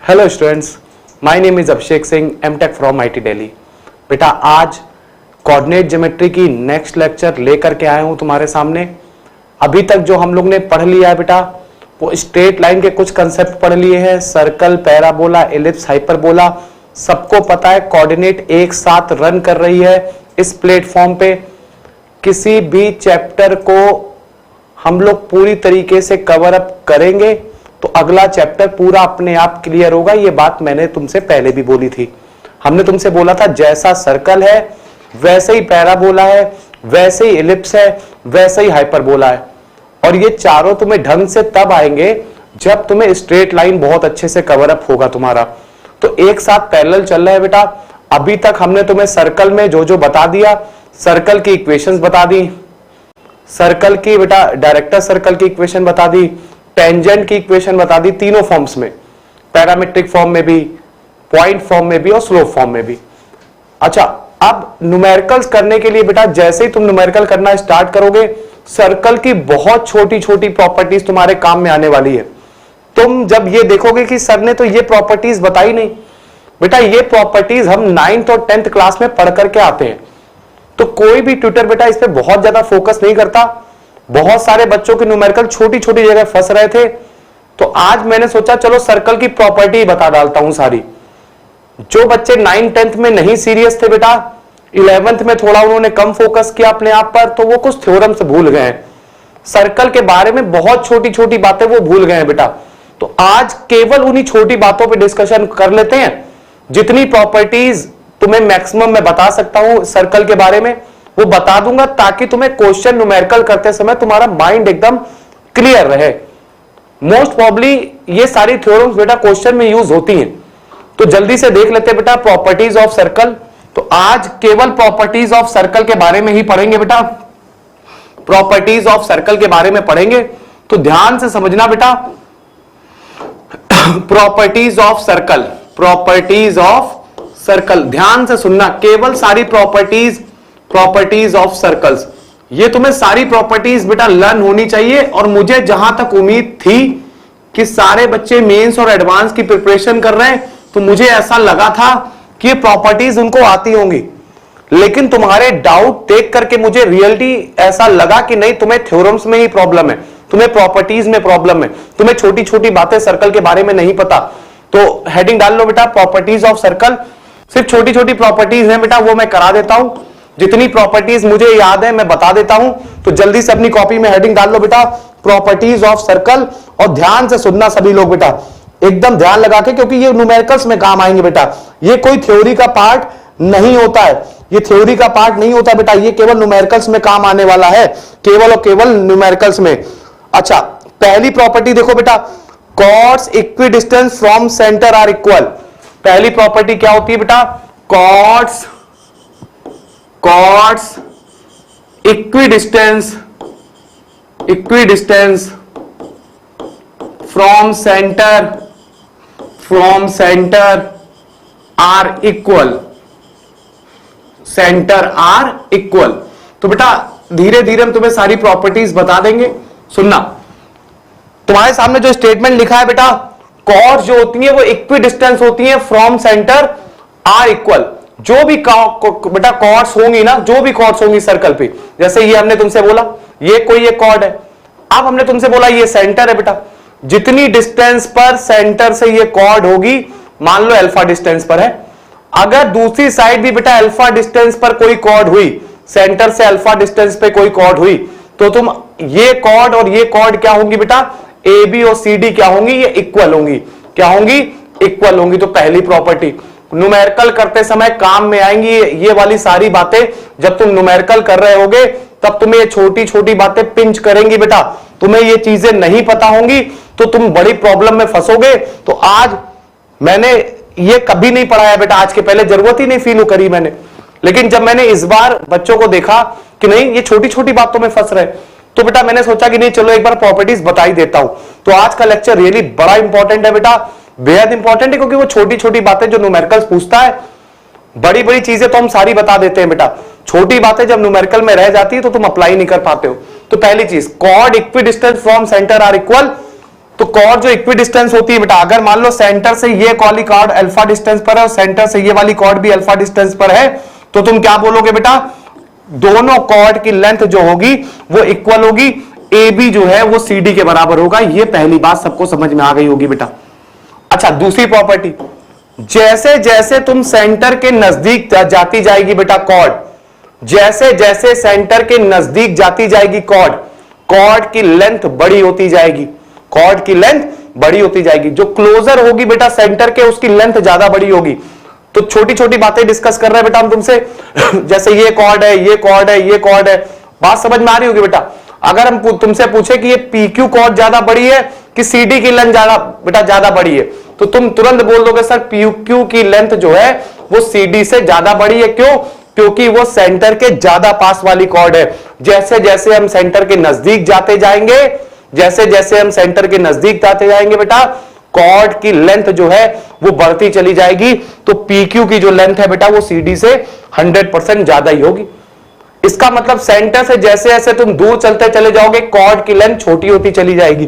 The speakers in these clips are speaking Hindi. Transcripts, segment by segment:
Hello students, my name is Abhishek Singh, MTech from IIT Delhi. बेटा आज कोऑर्डिनेट ज्योमेट्री की नेक्स्ट लेक्चर लेकर के आया हूं तुम्हारे सामने। अभी तक जो हम लोग ने पढ़ लिया है बेटा, वो स्ट्रेट लाइन के कुछ कंसेप्ट पढ़ लिए हैं, सर्कल, पैराबोला, एलिप्स, हाइपरबोला, सबको पता है। कोऑर्डिनेट एक साथ रन कर रही है इस प्लेटफॉर्म पे। किसी भी चैप्टर को हम लोग पूरी तरीके से कवर अप करेंगे तो अगला चैप्टर पूरा अपने आप क्लियर होगा। ये बात मैंने तुमसे पहले भी बोली थी। हमने तुमसे बोला था जैसा सर्कल है वैसे ही पैराबोला है, वैसे ही एलिप्स है, वैसे ही हाइपरबोला है। और ये चारों तुम्हें ढंग से तब आएंगे जब तुम्हें स्ट्रेट लाइन बहुत अच्छे से कवर अप होगा तुम्हारा। तो एक साथ पैरेलल चल रहा है बेटा। अभी तक हमने तुम्हें सर्कल में जो जो बता दिया, सर्कल की इक्वेशंस बता दी, सर्कल की बेटा डायरेक्टर सर्कल की इक्वेशन बता दी, टेंजेंट की इक्वेशन बता दी, तीनों फॉर्म्स में, पैरामेट्रिक फॉर्म में भी, पॉइंट फॉर्म में भी और स्लोप फॉर्म में भी। अच्छा, अब न्यूमेरिकल्स करने के लिए बेटा जैसे ही तुम न्यूमेरिकल करना स्टार्ट करोगे, सर्कल की बहुत छोटी छोटी प्रॉपर्टीज तुम्हारे काम में आने वाली है। तुम जब ये देखोगे कि सर ने तो ये प्रॉपर्टीज बताई नहीं, बेटा ये प्रॉपर्टीज हम 9th और 10th क्लास में पढ़ करके आते हैं। तो कोई भी ट्यूटर बेटा इस पे बहुत ज्यादा फोकस नहीं करता। बहुत सारे बच्चों के न्यूमेरिकल छोटी छोटी जगह फंस रहे थे। तो आज मैंने सोचा चलो सर्कल की प्रॉपर्टी बता डालता हूं सारी। जो बच्चे 9th 10th में नहीं सीरियस थे बेटा, 11th में थोड़ा उन्होंने कम फोकस किया अपने आप पर, तो वो कुछ थ्योरम से भूल गए हैं। सर्कल के बारे में बहुत छोटी छोटी बातें वो भूल गए हैं बेटा। तो आज केवल उन्हीं छोटी बातों पर डिस्कशन कर लेते हैं। जितनी प्रॉपर्टीज तुम्हें मैक्सिमम मैं बता सकता हूं सर्कल के बारे में वो बता दूंगा, ताकि तुम्हें क्वेश्चन न्यूमेरिकल करते समय तुम्हारा माइंड एकदम क्लियर रहे। मोस्ट प्रोबेबली ये सारी थ्योरम्स बेटा क्वेश्चन में यूज होती हैं। तो जल्दी से देख लेते हैं बेटा प्रॉपर्टीज ऑफ सर्कल। तो आज केवल प्रॉपर्टीज ऑफ सर्कल के बारे में ही पढ़ेंगे बेटा। प्रॉपर्टीज ऑफ सर्कल के बारे में पढ़ेंगे तो ध्यान से समझना बेटा। Properties of circle, properties of circle, ध्यान से सुनना। केवल सारी प्रॉपर्टीज ऑफ सर्कल्स, ये तुम्हें सारी प्रॉपर्टीज बेटा लर्न होनी चाहिए। और मुझे जहां तक उम्मीद थी कि सारे बच्चे मेंस और एडवांस की प्रिपरेशन कर रहे हैं, तो मुझे ऐसा लगा था कि ये प्रॉपर्टीज उनको आती होंगी। लेकिन तुम्हारे डाउट देख करके मुझे रियलिटी ऐसा लगा कि नहीं, तुम्हें थ्योरम्स में ही प्रॉब्लम है, तुम्हें प्रॉपर्टीज में प्रॉब्लम है, तुम्हें छोटी छोटी बातें सर्कल के बारे में नहीं पता। तो हेडिंग डाल लो बेटा प्रॉपर्टीज ऑफ सर्कल। सिर्फ छोटी छोटी प्रॉपर्टीज हैं बेटा, वो मैं करा देता हूं। जितनी प्रॉपर्टीज मुझे याद है मैं बता देता हूं। तो जल्दी से अपनी कॉपी में हेडिंग डाल लो बेटा प्रॉपर्टीज ऑफ सर्कल। और ध्यान से सुनना सभी लोग बेटा, एकदम ध्यान लगा के, क्योंकि ये न्यूमेरिकल्स में काम आएंगे बेटा। ये कोई थ्योरी का पार्ट नहीं होता है, ये थ्योरी का पार्ट नहीं होता बेटा, ये केवल न्यूमेरिकल्स में काम आने वाला है, केवल और केवल न्यूमेरिकल्स में। अच्छा, पहली प्रॉपर्टी देखो बेटा, chords equidistance from centre are equal. पहली प्रॉपर्टी क्या होती है बेटा? Chords equidistance from centre are equal, centre are equal. तो बेटा धीरे धीरे हम तुम्हें सारी प्रॉपर्टीज बता देंगे। सुनना, तुम्हारे सामने जो स्टेटमेंट लिखा है बेटा, कॉर्ड्स जो होती है वो इक्विडिस्टेंस होती है फ्रॉम सेंटर आर इक्वल। जो भी बेटा कॉर्ड्स होंगी ना, जो भी कॉर्ड्स होंगी सर्कल पे, जैसे ये हमने तुमसे बोला ये कोई एक कॉर्ड है, अब हमने तुमसे बोला ये सेंटर है बेटा। जितनी डिस्टेंस पर सेंटर से ये कॉर्ड होगी, मान लो अल्फा डिस्टेंस पर है, अगर दूसरी साइड भी बेटा अल्फा डिस्टेंस पर कोई कॉर्ड हुई, सेंटर से अल्फा डिस्टेंस पे कोई कॉर्ड हुई, तो तुम ये कॉर्ड और ये कॉर्ड क्या होंगी बेटा? ए बी और सी डी क्या होंगी? ये इक्वल होंगी। क्या होंगी? इक्वल होंगी। तो पहली प्रॉपर्टी न्यूमेरिकल करते समय काम में आएंगी ये वाली सारी बातें। जब तुम न्यूमेरिकल कर रहे होगे तब तुम्हें ये छोटी छोटी बातें पिंच करेंगी बेटा। तुम्हें ये चीजें नहीं पता होंगी तो तुम बड़ी प्रॉब्लम में फंसोगे। तो आज मैंने ये कभी नहीं पढ़ाया बेटा, आज के पहले जरूरत ही नहीं फील करी मैंने। लेकिन जब मैंने इस बार बच्चों को देखा कि नहीं ये छोटी छोटी बातों में फंस रहे, तो बेटा मैंने सोचा कि नहीं चलो एक बार प्रॉपर्टीज बता ही देता हूं। तो आज का लेक्चर रियली बड़ा इंपॉर्टेंट है बेटा, बेहद इंपॉर्टेंट है, क्योंकि वो छोटी छोटी बातें जो न्यूमेरिकल्स पूछता है, बड़ी बड़ी चीजें तो हम सारी बता देते हैं बेटा, छोटी बातें जब न्यूमेरिकल में रह जाती है तो तुम अप्लाई नहीं कर पाते हो। तो पहली चीज, chord equidistance from centre are equal. तो कॉर्ड जो इक्वी डिस्टेंस होती है बेटा, अगर मान लो सेंटर से ये वाली कॉर्ड अल्फा डिस्टेंस पर है और सेंटर से ये वाली कॉर्ड भी अल्फा डिस्टेंस पर है, तो तुम क्या बोलोगे बेटा, दोनों कॉर्ड की लेंथ जो होगी वो इक्वल होगी, ए बी जो है वो सी डी के बराबर होगा। ये पहली बात सबको समझ में आ गई होगी बेटा। अच्छा, दूसरी प्रॉपर्टी, जैसे जैसे तुम सेंटर के नजदीक जाती जाएगी बेटा कॉर्ड, जैसे जैसे सेंटर के नजदीक जाती जाएगी कॉर्ड, कॉर्ड की लेंथ बड़ी होती जाएगी, कॉर्ड की लेंथ बड़ी होती जाएगी। जो क्लोजर होगी बेटा सेंटर के, उसकी लेंथ ज्यादा बड़ी होगी। तो छोटी छोटी बातें डिस्कस कर रहे हैं बेटा हम तुमसे जैसे ये कॉर्ड है, ये कॉर्ड है, ये कॉर्ड है, बात समझ में आ रही होगी बेटा। अगर हम तुमसे पूछे कि ये पीक्यू कॉर्ड ज्यादा बड़ी है कि सीडी की लेंथ ज्यादा बेटा ज्यादा बड़ी है, तो तुम तुरंत बोल दोगे सर पीक्यू की लेंथ जो है वो सीडी से ज्यादा बड़ी है। क्यों? क्योंकि वो सेंटर के ज्यादा पास वाली कॉर्ड है। जैसे जैसे हम सेंटर के नजदीक जाते जाएंगे, जैसे जैसे हम सेंटर के नजदीक जाते जाएंगे बेटा, कॉर्ड की लेंथ जो है वो बढ़ती चली जाएगी। तो पीक्यू की जो लेंथ है बेटा वो सीडी से 100% ज्यादा ही होगी। इसका मतलब सेंटर से जैसे जैसे तुम दूर चलते चले जाओगे, कॉर्ड की लेंथ छोटी होती चली जाएगी।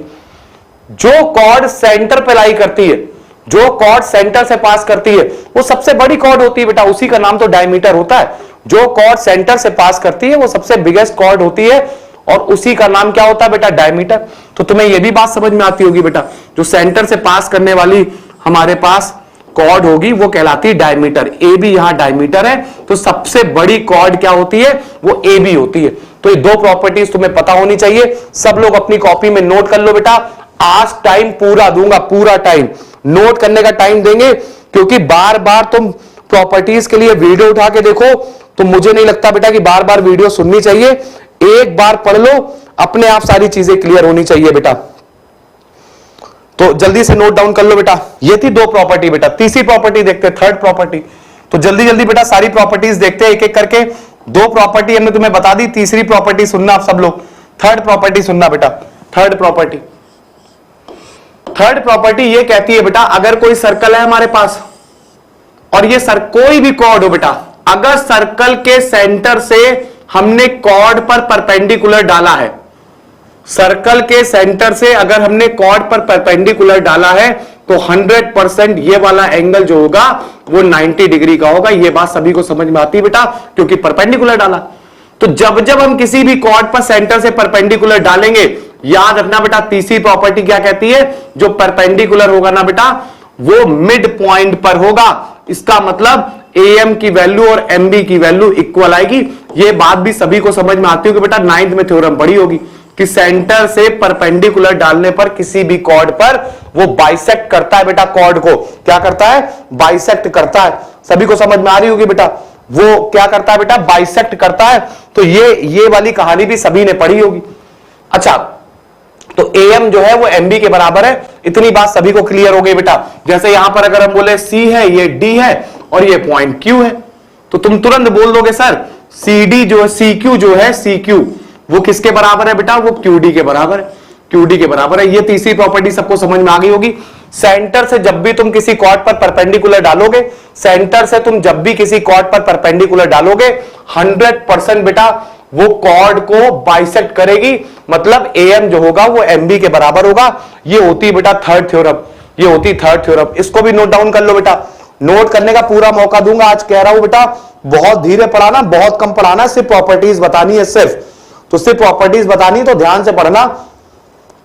जो कॉर्ड सेंटर पे लाई करती है, जो कॉर्ड सेंटर से पास करती है, वो सबसे बड़ी कॉर्ड होती है बेटा, उसी का नाम तो डायमीटर होता है। जो कॉर्ड सेंटर से पास करती है वो सबसे बिगेस्ट कॉर्ड होती है और उसी का नाम क्या होता है बेटा, डायमीटर। तो तुम्हें यह भी बात समझ में आती होगी बेटा, जो सेंटर से पास करने वाली हमारे पास कॉर्ड होगी वो कहलाती है डायमीटर। ए बी यहां डायमीटर है, तो सबसे बड़ी कॉर्ड क्या होती है, वो ए बी होती है। तो ये दो प्रॉपर्टीज तुम्हें पता होनी चाहिए। सब लोग अपनी कॉपी में नोट कर लो बेटा। आज टाइम पूरा दूंगा, पूरा टाइम नोट करने का टाइम देंगे, क्योंकि बार बार तुम प्रॉपर्टीज के लिए वीडियो उठा के देखो तो मुझे नहीं लगता बेटा कि बार बार वीडियो सुननी चाहिए। एक बार पढ़ लो, अपने आप सारी चीजें क्लियर होनी चाहिए बेटा। तो जल्दी से नोट डाउन कर लो बेटा। ये थी दो प्रॉपर्टी बेटा। तीसरी प्रॉपर्टी देखते हैं, थर्ड प्रॉपर्टी। तो जल्दी जल्दी बेटा सारी प्रॉपर्टीज देखते हैं एक एक करके। दो प्रॉपर्टी हमने तुम्हें बता दी, तीसरी प्रॉपर्टी सुनना आप सब लोग। थर्ड प्रॉपर्टी सुनना बेटा। थर्ड प्रॉपर्टी, थर्ड प्रॉपर्टी ये कहती है बेटा, अगर कोई सर्कल है हमारे पास और ये कोई भी कॉर्ड हो बेटा, अगर सर्कल के सेंटर से हमने कॉर्ड पर परपेंडिकुलर डाला है, सर्कल के सेंटर से अगर हमने कॉर्ड पर परपेंडिकुलर डाला है, तो 100% ये वाला एंगल जो होगा वो 90 डिग्री का होगा। ये बात सभी को समझ में आती है बेटा, क्योंकि परपेंडिकुलर डाला। तो जब जब हम किसी भी कॉर्ड पर सेंटर से परपेंडिकुलर डालेंगे, याद रखना बेटा तीसरी प्रॉपर्टी क्या कहती है, जो परपेंडिकुलर होगा ना बेटा वो मिड पॉइंट पर होगा। इसका मतलब AM की वैल्यू और MB की वैल्यू इक्वल आएगी। ये बात भी सभी को समझ में आती होगी बेटा, 9th में थ्योरम पढ़ी होगी कि सेंटर से परपेंडिकुलर डालने पर किसी भी कॉर्ड पर वो बाइसेक्ट करता है बेटा। कॉर्ड को क्या करता है, बाइसेक्ट करता है। सभी को समझ में आ रही होगी बेटा, वो क्या करता है बेटा, बाइसेक्ट करता है। तो ये वाली कहानी भी सभी ने पढ़ी होगी। अच्छा, तो AM जो है वो MB के बराबर है। इतनी बात सभी को क्लियर हो गई बेटा। जैसे यहां पर अगर हम बोले C है, ये D है और ये पॉइंट Q है, तो तुम तुरंत बोल दोगे सर CD जो है, CQ जो है, CQ वो किसके बराबर है बेटा, वो QD के बराबर है। QD के बराबर है। ये तीसरी प्रॉपर्टी सबको समझ में आ गई होगी। सेंटर से जब भी तुम किसी कॉर्ड पर परपेंडिकुलर डालोगे, सेंटर से तुम जब भी किसी कॉर्ड पर परपेंडिकुलर डालोगे, 100% बेटा वो कॉर्ड को बाइसेक्ट करेगी। मतलब AM जो होगा वो MB के बराबर होगा। ये होती बेटा थर्ड थ्योरम, ये होती थर्ड थ्योरम। इसको भी नोट डाउन कर लो बेटा। नोट करने का पूरा मौका दूंगा। आज कह रहा हूं बेटा बहुत धीरे पढ़ाना, बहुत कम पढ़ाना, सिर्फ प्रॉपर्टीज बतानी है सिर्फ। तो सिर्फ प्रॉपर्टीज बतानी है तो ध्यान से पढ़ना।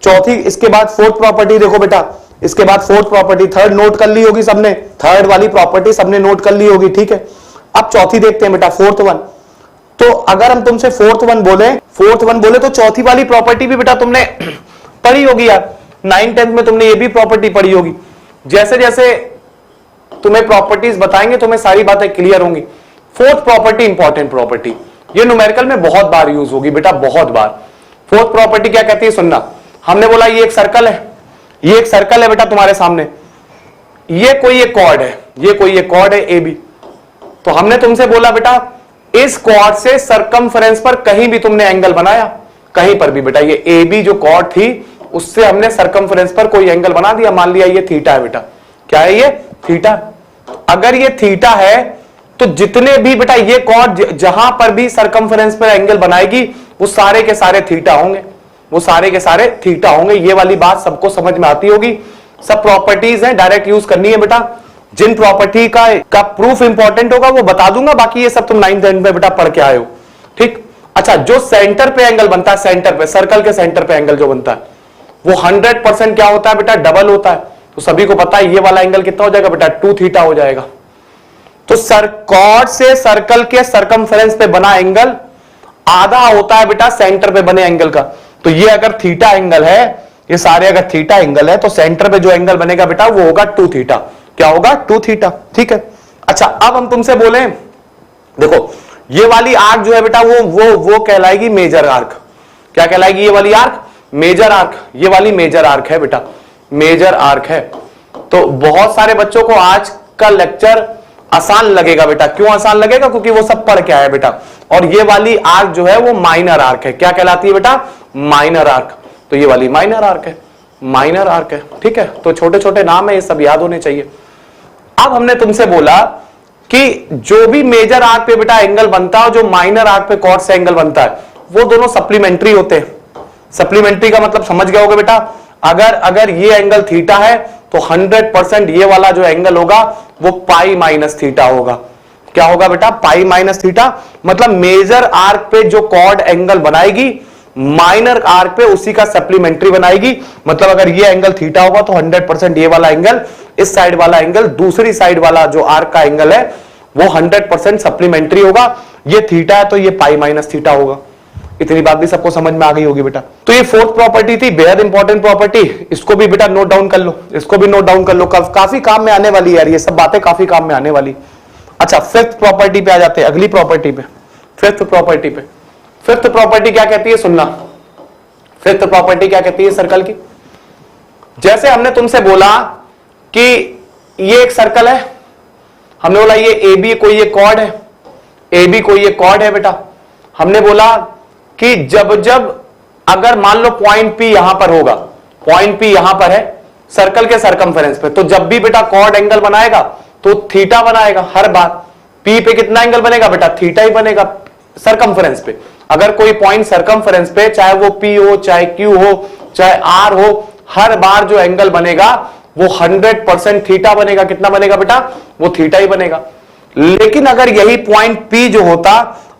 चौथी, इसके बाद फोर्थ प्रॉपर्टी देखो बेटा, इसके बाद फोर्थ प्रॉपर्टी, थर्ड नोट कर ली होगी सबने, थर्ड वाली प्रॉपर्टी सबने नोट कर ली होगी, ठीक है। अब चौथी देखते हैं बेटा, फोर्थ वन। तो अगर हम तुमसे फोर्थ वन बोले तो चौथी वाली प्रॉपर्टी भी बेटा तुमने पढ़ी होगी यार, 9th-10th में तुमने ये भी प्रॉपर्टी पढ़ी होगी। जैसे जैसे तुम्हें प्रॉपर्टीज बताएंगे तुम्हें सारी बातें क्लियर होंगी। फोर्थ प्रॉपर्टी इंपॉर्टेंट प्रॉपर्टी, ये न्यूमेरिकल में बहुत बार यूज होगी बेटा, बहुत बार। फोर्थ प्रॉपर्टी क्या कहती है सुनना। हमने बोला ये एक सर्कल है, ये एक सर्कल है बेटा तुम्हारे सामने, ये कोई एक कॉर्ड है, ये कोई एक कॉर्ड है AB। तो हमने तुमसे बोला बेटा इस कॉर्ड से सरकमफ्रेंस पर कहीं भी तुमने एंगल बनाया, कहीं पर भी बेटा, ये AB जो कॉर्ड थी उससे हमने सरकमफ्रेंस पर कोई एंगल बना दिया। मान लिया ये थीटा है बेटा, क्या है ये, थीटा। अगर ये थीटा है तो जितने भी बेटा ये कॉर्ड जहां पर भी सरकमफ्रेंस पर एंगल बनाएगी वो सारे के सारे थीटा होंगे। वो सारे के सारे थीटा होंगे। ये वाली बात सबको समझ में आती होगी। सब प्रॉपर्टीज हैं, डायरेक्ट यूज करनी है बेटा। जिन प्रॉपर्टी का प्रूफ इंपॉर्टेंट होगा वो बता दूंगा, बाकी ये सब तुम 9th 10th में बेटा पढ़ के आए हो, ठीक। अच्छा, जो सेंटर पे एंगल बनता है, सेंटर पे, सर्कल के सेंटर पे एंगल जो बनता है वो 100% क्या होता है बेटा, डबल होता है। तो सभी को पता है ये वाला एंगल कितना हो जाएगा बेटा, 2 थीटा हो जाएगा। तो कॉर्ड से सर्कल के सरकमफेरेंस पे बना एंगल आधा होता है बेटा सेंटर पे बने एंगल का। तो ये अगर थीटा एंगल है, ये सारे अगर थीटा एंगल है, तो सेंटर पे जो एंगल बनेगा बेटा वो होगा 2 थीटा। क्या होगा, 2 थीटा, ठीक है। अच्छा, अब हम तुमसे बोले, देखो ये वाली आर्क जो है बेटा वो कहलाएगी मेजर आर्क। क्या कहलाएगी ये वाली आर्क, मेजर आर्क। ये वाली मेजर आर्क है बेटा, मेजर आर्क है। तो बहुत सारे बच्चों को आज का लेक्चर आसान लगेगा बेटा। क्यों आसान लगेगा, क्योंकि वो सब पढ़ के आया बेटा। और ये वाली आर्क जो है वो माइनर आर्क है। क्या कहलाती है बेटा, माइनर आर्क। तो ये वाली माइनर आर्क है, माइनर आर्क है, ठीक है। तो छोटे छोटे नाम है, ये सब याद होने चाहिए। अब हमने तुमसे बोला कि जो भी मेजर आर्क पे बेटा एंगल बनता है, जो माइनर आर्क पे कॉर्ड से एंगल बनता है, वो दोनों सप्लीमेंट्री होते हैं। सप्लीमेंट्री का मतलब समझ गए होगे बेटा। अगर ये एंगल थीटा है तो 100% ये वाला जो एंगल होगा वो पाई माइनस थीटा होगा। क्या होगा बेटा, पाई माइनस थीटा। मतलब मेजर आर्क पे जो कॉर्ड एंगल बनाएगी, माइनर आर्क पे उसी का सप्लीमेंट्री बनाएगी। मतलब अगर ये एंगल थीटा होगा तो 100% ये वाला एंगल, इस साइड वाला एंगल, दूसरी साइड वाला जो आर्क का एंगल है वो 100% सप्लीमेंट्री होगा। ये थीटा है तो ये पाई माइनस थीटा होगा। इतनी बात भी सबको समझ में आ गई होगी बेटा। तो ये फोर्थ प्रॉपर्टी थी, बेहद इंपॉर्टेंट प्रॉपर्टी। इसको भी बेटा नोट डाउन कर लो, इसको भी नोट डाउन कर लो, काफी काम में आने वाली है यार, ये सब बातें काफी काम में आने वाली। अच्छा, फिफ्थ प्रॉपर्टी पे आ जाते हैं, अगली प्रॉपर्टी पे, फिफ्थ प्रॉपर्टी पे। फिफ्थ प्रॉपर्टी क्या कहती है, सुनना। फिफ्थ प्रॉपर्टी क्या कहती है सर्कल की। जैसे हमने तुमसे बोला कि ये एक सर्कल है, हमने बोला ये ए बी कोई एक कॉर्ड है, ए बी कोई एक कॉर्ड है बेटा। हमने बोला कि जब अगर मान लो पॉइंट पी यहां पर होगा, पॉइंट पी यहां पर है सर्कल के सरकमफेरेंस पे, तो जब भी बेटा कॉर्ड एंगल बनाएगा तो थीटा बनाएगा हर बार। पी पे कितना एंगल बनेगा बेटा, थीटा ही बनेगा सरकमफेरेंस पे। अगर कोई पॉइंट सरकमफेरेंस पे, चाहे वो पी हो, चाहे क्यू हो, चाहे आर हो, हर बार जो एंगल बनेगा वो 100% थीटा बनेगा। कितना बनेगा बेटा, वो थीटा ही बनेगा। लेकिन अगर यही पॉइंट पी जो होता,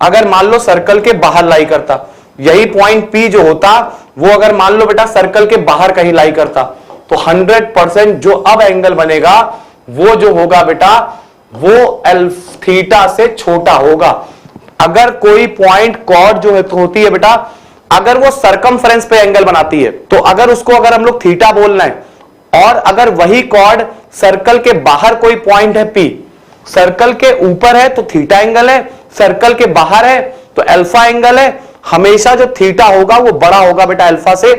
अगर मान लो सर्कल के बाहर लाई करता, यही पॉइंट पी जो होता वो अगर मान लो बेटा सर्कल के बाहर कहीं लाई करता, तो 100% जो अब एंगल बनेगा वो जो होगा बेटा वो थीटा से छोटा होगा। अगर कोई पॉइंट कॉर्ड जो है तो होती है बेटा, अगर वो सरकमफेरेंस पे एंगल बनाती है, तो अगर उसको अगर हम लोग थीटा बोलना है, और अगर वही कॉर्ड सर्कल के बाहर कोई पॉइंट है पी, सर्कल के ऊपर है तो थीटा एंगल है, सर्कल के बाहर है तो अल्फा एंगल है। हमेशा जो थीटा होगा वो बड़ा होगा बेटा अल्फा से।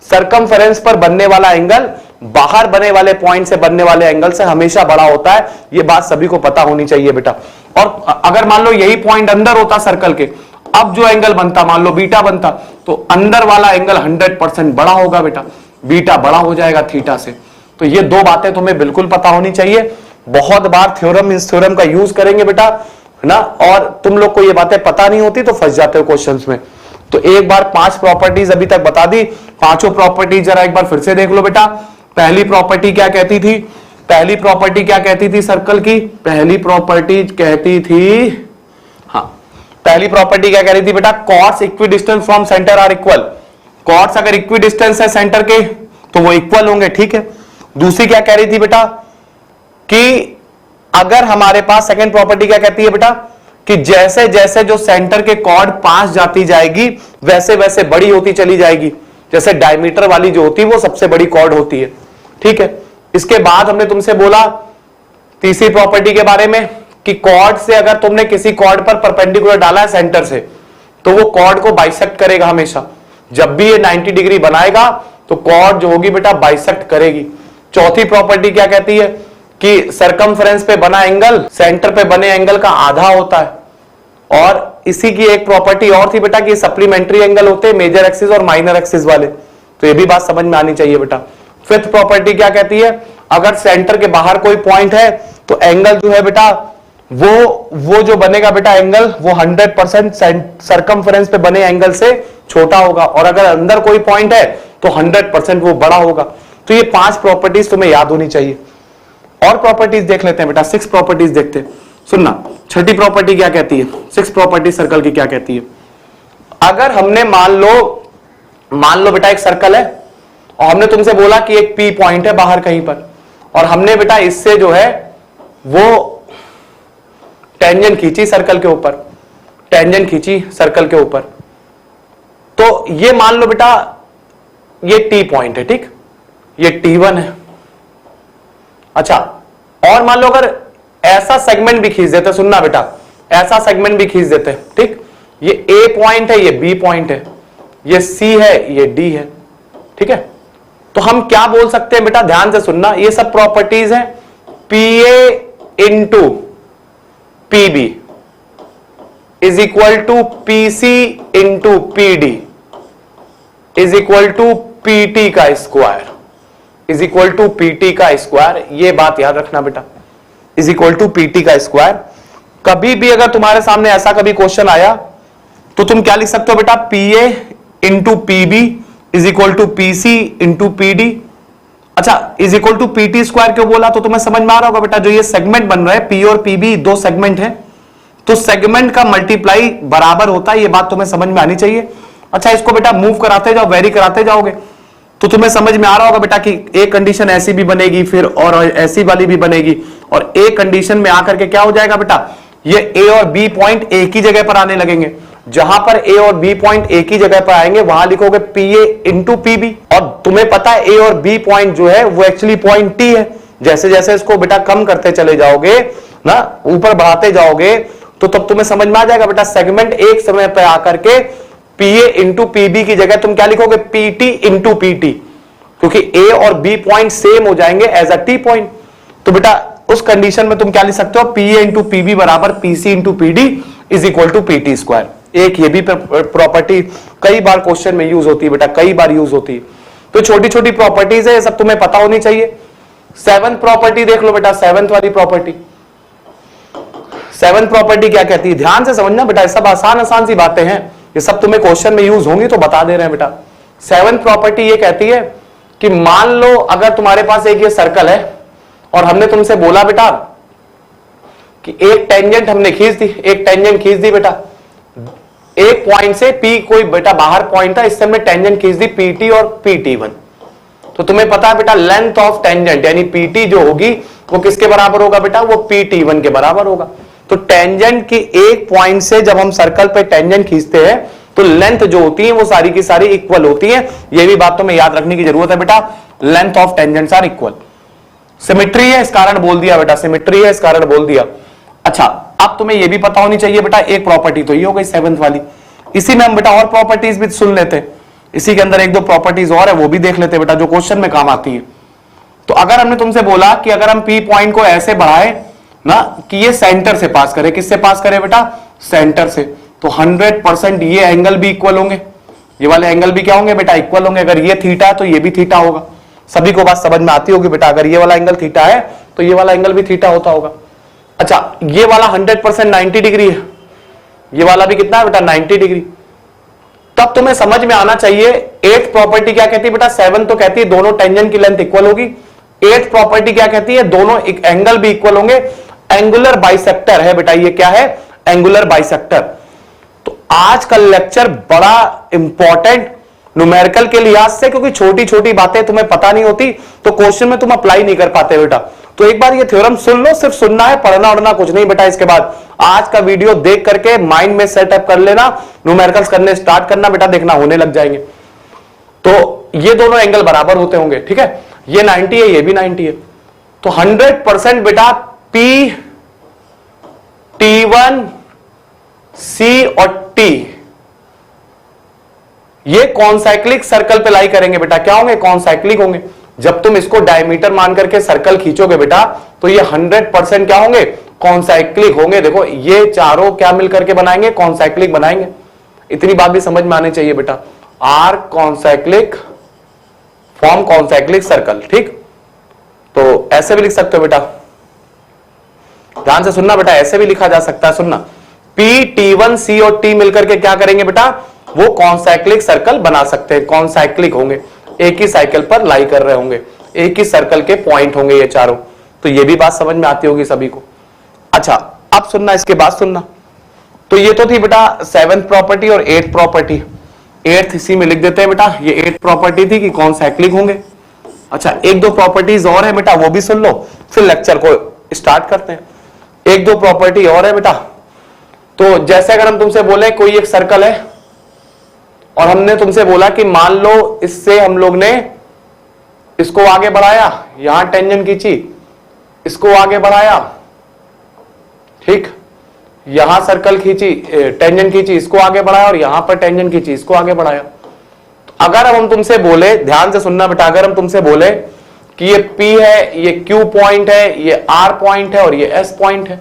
सरकमफेरेंस पर बनने वाला एंगल बाहर बने वाले पॉइंट से बनने वाले एंगल से हमेशा बड़ा होता है। ये बात सभी को पता होनी चाहिए बेटा। और अगर मान लो यही पॉइंट अंदर होता सर्कल के, अब जो एंगल बनता मान लो बीटा बनता, तो अंदर वाला एंगल 100% बड़ा होगा बेटा, बीटा बड़ा हो जाएगा थीटा से। तो ये दो बातें तुम्हें बिल्कुल पता होनी चाहिए। बहुत बार थ्योरम, इस थ्योरम का यूज करेंगे बेटा, है ना, और तुम लोग को ये बातें पता नहीं होती तो फंस जाते हो क्वेश्चंस में। तो एक बार 5 प्रॉपर्टीज अभी तक बता दी, पांचों प्रॉपर्टीज जरा एक बार फिर से देख लो बेटा। पहली प्रॉपर्टी क्या कहती थी, पहली प्रॉपर्टी क्या कहती थी सर्कल की, पहली प्रॉपर्टी कहती थी, हाँ पहली प्रॉपर्टी क्या कह रही थी बेटा, chords equidistance from centre are equal. Chords अगर इक्विडिस्टेंस है सेंटर के तो वो इक्वल होंगे, ठीक है। दूसरी क्या कह रही थी बेटा कि अगर हमारे पास, सेकंड प्रॉपर्टी क्या कहती है बेटा कि जैसे जैसे जो सेंटर के कॉर्ड पास जाती जाएगी वैसे वैसे बड़ी होती चली जाएगी। जैसे डायमीटर वाली जो होती है वो सबसे बड़ी कॉर्ड होती है, ठीक है। इसके बाद हमने तुमसे बोला तीसरी प्रॉपर्टी के बारे में कि कॉर्ड से अगर तुमने किसी कॉर्ड पर परपेंडिकुलर डाला है सेंटर से, तो वो कॉर्ड को बाइसेक्ट करेगा हमेशा। जब भी ये 90 डिग्री बनाएगा तो कॉर्ड जो होगी बेटा बाइसेक्ट करेगी। चौथी प्रॉपर्टी क्या कहती है कि सरकमफेरेंस पे बना एंगल सेंटर पे बने एंगल का आधा होता है। और इसी की एक प्रॉपर्टी और थी बेटा कि सप्लीमेंट्री एंगल होते हैं, मेजर एक्सिस और माइनर एक्सिस वाले। तो ये भी बात समझ में आनी चाहिए बेटा। फिफ्थ प्रॉपर्टी क्या कहती है, अगर सेंटर के बाहर कोई पॉइंट है तो एंगल जो है बेटा वो जो बनेगा बेटा एंगल, वो 100% सर्कमफ्रेंस पे बने एंगल से छोटा होगा, और अगर अंदर कोई पॉइंट है तो 100% वो बड़ा होगा। तो ये 5 प्रॉपर्टीज तुम्हें याद होनी चाहिए। और प्रॉपर्टीज देख लेते हैं बेटा, 6 प्रॉपर्टीज देखते हैं। सुनना, छठी प्रॉपर्टी क्या कहती है, 6 प्रॉपर्टी सर्कल की क्या कहती है। अगर हमने मान लो बेटा एक सर्कल है, और हमने तुमसे बोला कि एक पी पॉइंट है बाहर कहीं पर, और हमने बेटा इससे जो है वो टेंजेंट खींची सर्कल के ऊपर, टेंजेंट खींची सर्कल के ऊपर। तो ये मान लो बेटा ये टी पॉइंट है, ठीक, ये T1 है। अच्छा, और मान लो अगर ऐसा सेगमेंट भी खींच देते, सुनना बेटा, ऐसा सेगमेंट भी खींच देते, ठीक, ये A पॉइंट है, ये B पॉइंट है, ये C है, ये D है, ठीक है। तो हम क्या बोल सकते हैं बेटा, ध्यान से सुनना, ये सब प्रॉपर्टीज हैं। PA into PB is equal to PC into PD is equal to PT का square, is equal to PT का स्क्वायर। ये बात याद रखना बेटा, इज इक्वल टू PT का स्क्वायर। कभी भी अगर तुम्हारे सामने ऐसा कभी क्वेश्चन आया तो तुम क्या लिख सकते हो बेटा, PA into PB is equal to PC into PD। अच्छा, is equal to PT square क्यों बोला, तो तुम्हें समझ में आ रहा होगा बेटा, जो ये सेगमेंट बन रहा है P और PB, 2 सेगमेंट है, तो सेगमेंट का मल्टीप्लाई बराबर होता है, ये बात तुम्हें समझ में आनी चाहिए। अच्छा, इसको बेटा मूव कराते जाओ, वेरी कराते जाओगे तो तुम्हें समझ में आ रहा होगा बेटा कि एक कंडीशन ऐसी भी बनेगी, फिर और ऐसी वाली भी बनेगी, और एक कंडीशन में आकर के क्या हो जाएगा बेटा, ये A और B पॉइंट एक ही जगह पर आने लगेंगे। जहां पर A और B पॉइंट एक ही जगह पर आएंगे वहां लिखोगे PA इंटू PB। और तुम्हें पता है A और B पॉइंट जो है वो एक्चुअली पॉइंट T है। जैसे जैसे इसको बेटा कम करते चले जाओगे ना, ऊपर बढ़ाते जाओगे, तो तब तुम्हें समझ में आ जाएगा बेटा सेगमेंट एक समय पर आकर के PA इंटू PB की जगह तुम क्या लिखोगे, PT इंटू PT, क्योंकि A और B पॉइंट सेम हो जाएंगे एज अ T पॉइंट। तो बेटा उस कंडीशन में तुम क्या लिख सकते हो, PA इंटू PB बराबर PC into PD is equal to PT square. एक ये भी प्रॉपर्टी कई बार क्वेश्चन में यूज होती है बेटा, कई बार यूज होती है। तो छोटी छोटी प्रॉपर्टीज है, ये सब तुम्हें पता होनी चाहिए। 7th प्रॉपर्टी देख लो बेटा, 7th वाली प्रॉपर्टी। 7th प्रॉपर्टी क्या कहती है, ध्यान से समझना बेटा, ये सब आसान आसान सी बातें हैं, ये सब तुम्हें क्वेश्चन में यूज होंगी तो बता दे रहे हैं बेटा। 7th प्रॉपर्टी ये कहती है कि मान लो अगर तुम्हारे पास एक ये सर्कल है, और हमने तुमसे बोला बेटा कि एक टेंजेंट हमने खींच दी, एक टेंजेंट खींच दी बेटा, एक पॉइंट से P कोई बेटा बाहर पॉइंट था, इससे हमने टेंजेंट खींच दी PT और PT1। तो तुम्हें पता है बेटा लेंथ ऑफ टेंजेंट यानी PT जो होगी वो किसके बराबर होगा बेटा, वो PT1 के बराबर होगा। तो टेंजेंट की एक पॉइंट से जब हम सर्कल पे टेंजेंट खींचते हैं तो लेंथ जो होती है वो सारी की सारी इक्वल होती है। ये भी बात तुम्हें याद रखने की जरूरत है बेटा, length of tangents are equal. Symmetry है इस कारण बोल दिया बेटा, सिमेट्री है इस कारण बोल दिया। अच्छा, अब तुम्हें यह भी पता होनी चाहिए बेटा, एक प्रॉपर्टी तो ये हो गई 7th वाली। इसी में हम बेटा और प्रॉपर्टीज भी सुन लेते हैं, इसी के अंदर 1-2 प्रॉपर्टीज और है वो भी देख लेते हैं बेटा, जो क्वेश्चन में काम आती है। तो अगर हमने तुमसे बोला कि अगर हम P पॉइंट को ऐसे बढ़ाए ना कि ये सेंटर से पास करे, किससे पास करे बेटा, सेंटर से, तो 100% ये एंगल भी इक्वल होंगे, ये वाले एंगल भी क्या होंगे बेटा, इक्वल होंगे। अगर ये थीटा है तो ये भी थीटा होगा। सभी को बात समझ में आती होगी बेटा, अगर ये वाला एंगल थीटा है तो ये वाला एंगल भी थीटा होता होगा। अच्छा, ये वाला 100% 90 डिग्री है, ये वाला भी कितना है बेटा, 90 डिग्री। तब तुम्हें समझ में आना चाहिए 8th प्रॉपर्टी क्या कहती है बेटा, 7 तो कहती है दोनों टेंजेंट की लेंथ इक्वल होगी। 8th प्रॉपर्टी क्या कहती है, दोनों एंगल भी इक्वल होंगे। एंगुलर बाइसेक्टर है बेटा, ये क्या है, एंगुलर बाइसेक्टर। तो आज का लेक्चर बड़ा इंपॉर्टेंट न्यूमेरिकल के लिहाज से, क्योंकि छोटी छोटी बातें तुम्हें पता नहीं होती तो क्वेश्चन में तुम अप्लाई नहीं कर पाते बेटा। तो एक बार ये थ्योरम सुन लो, सिर्फ सुनना है, पढ़ना उड़ना कुछ नहीं बेटा। इसके बाद आज का वीडियो देख करके माइंड में सेटअप कर लेना, न्यूमेरिकल्स करने स्टार्ट करना बेटा, देखना होने लग जाएंगे। तो ये दोनों एंगल बराबर होते होंगे, ठीक है, ये 90 है, ये भी 90 है। तो 100% बेटा P, T1, C और T ये कॉन्साइक्लिक सर्कल पे लाई करेंगे बेटा, क्या होंगे, कॉन्साइक्लिक होंगे। जब तुम इसको डायमीटर मान करके सर्कल खींचोगे बेटा तो ये 100% क्या होंगे, कॉन्साइक्लिक होंगे। देखो ये चारों क्या मिलकर के बनाएंगे, कॉन्साइक्लिक बनाएंगे। इतनी बात भी समझ में आनी चाहिए बेटा, are concyclic form concyclic circle, ठीक। तो ऐसे भी लिख सकते हो बेटा, ध्यान से सुनना बेटा, ऐसे भी लिखा जा सकता है, सुनना, पी, T1, C और T मिलकर के क्या करेंगे बेटा, वो कॉन्साइक्लिक सर्कल बना सकते हैं, कॉन्साइक्लिक होंगे, एक ही साइकिल पर लाई कर रहे होंगे, एक ही सर्कल के पॉइंट होंगे ये चारों। तो ये भी बात समझ में आती होगी सभी को। अच्छा अब सुनना, इसके बाद सुनना, तो ये तो थी बेटा 7th प्रॉपर्टी और 8th प्रॉपर्टी। 8th इसी में लिख देते हैं बेटा, ये 8th प्रॉपर्टी थी कि कॉन्साइक्लिक होंगे। अच्छा एक दो प्रॉपर्टीज और है बेटा, वो भी सुन लो, फिर लेक्चर को स्टार्ट करते हैं। एक दो प्रॉपर्टी और है बेटा, तो जैसे अगर हम तुमसे बोले कोई एक सर्कल है और हमने तुमसे बोला कि मान लो इससे हम लोग ने इसको आगे बढ़ाया, यहां टेंजेंट खींची, इसको आगे बढ़ाया, ठीक, यहां सर्कल खींची, टेंजेंट खींची, इसको आगे बढ़ाया, और यहां पर टेंजेंट खींची, इसको आगे बढ़ाया। तो अगर हम तुमसे बोले, ध्यान से सुनना बेटा, अगर हम तुमसे बोले कि ये P है, ये Q पॉइंट है, ये R पॉइंट है और ये S पॉइंट है,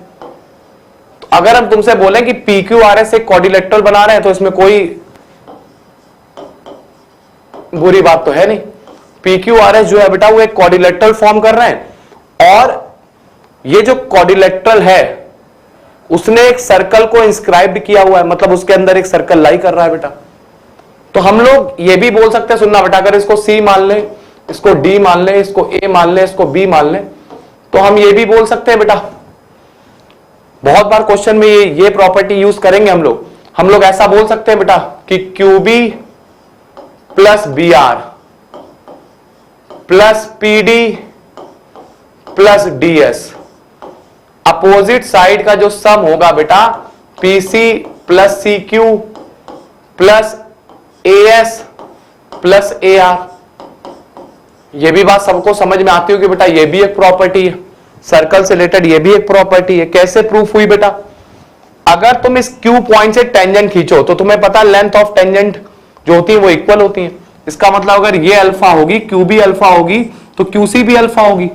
तो अगर हम तुमसे बोले कि PQRS एक क्वाड्रिलेटरल बना रहे हैं, तो इसमें कोई बुरी बात तो है नहीं। PQRS जो है बेटा वो एक क्वाड्रिलेटरल फॉर्म कर रहे हैं, और ये जो क्वाड्रिलेटरल है उसने एक सर्कल को इंस्क्राइब्ड किया हुआ है, मतलब उसके अंदर एक सर्कल लाई कर रहा है बेटा। तो हम लोग ये भी बोल सकते हैं, सुनना बेटा, अगर इसको C मान ले, इसको D मान ले, इसको A मान ले, इसको B मान ले, तो हम ये भी बोल सकते हैं बेटा, बहुत बार क्वेश्चन में ये प्रॉपर्टी यूज करेंगे हम लोग ऐसा बोल सकते हैं बेटा कि QB plus BR plus PD plus DS, opposite side का जो सम होगा बेटा PC plus CQ plus AS plus AR। ये भी बात सबको समझ में आती होगी बेटा, ये भी एक प्रॉपर्टी है सर्कल से रिलेटेड, ये भी एक प्रॉपर्टी है। कैसे प्रूफ हुई बेटा, अगर तुम इस Q पॉइंट से टेंजेंट खींचो तो तुम्हें पता लेंथ ऑफ टेंजेंट जो होती है वो इक्वल होती है। इसका मतलब अगर ये अल्फा होगी, QB अल्फा होगी, तो QC भी अल्फा होगी।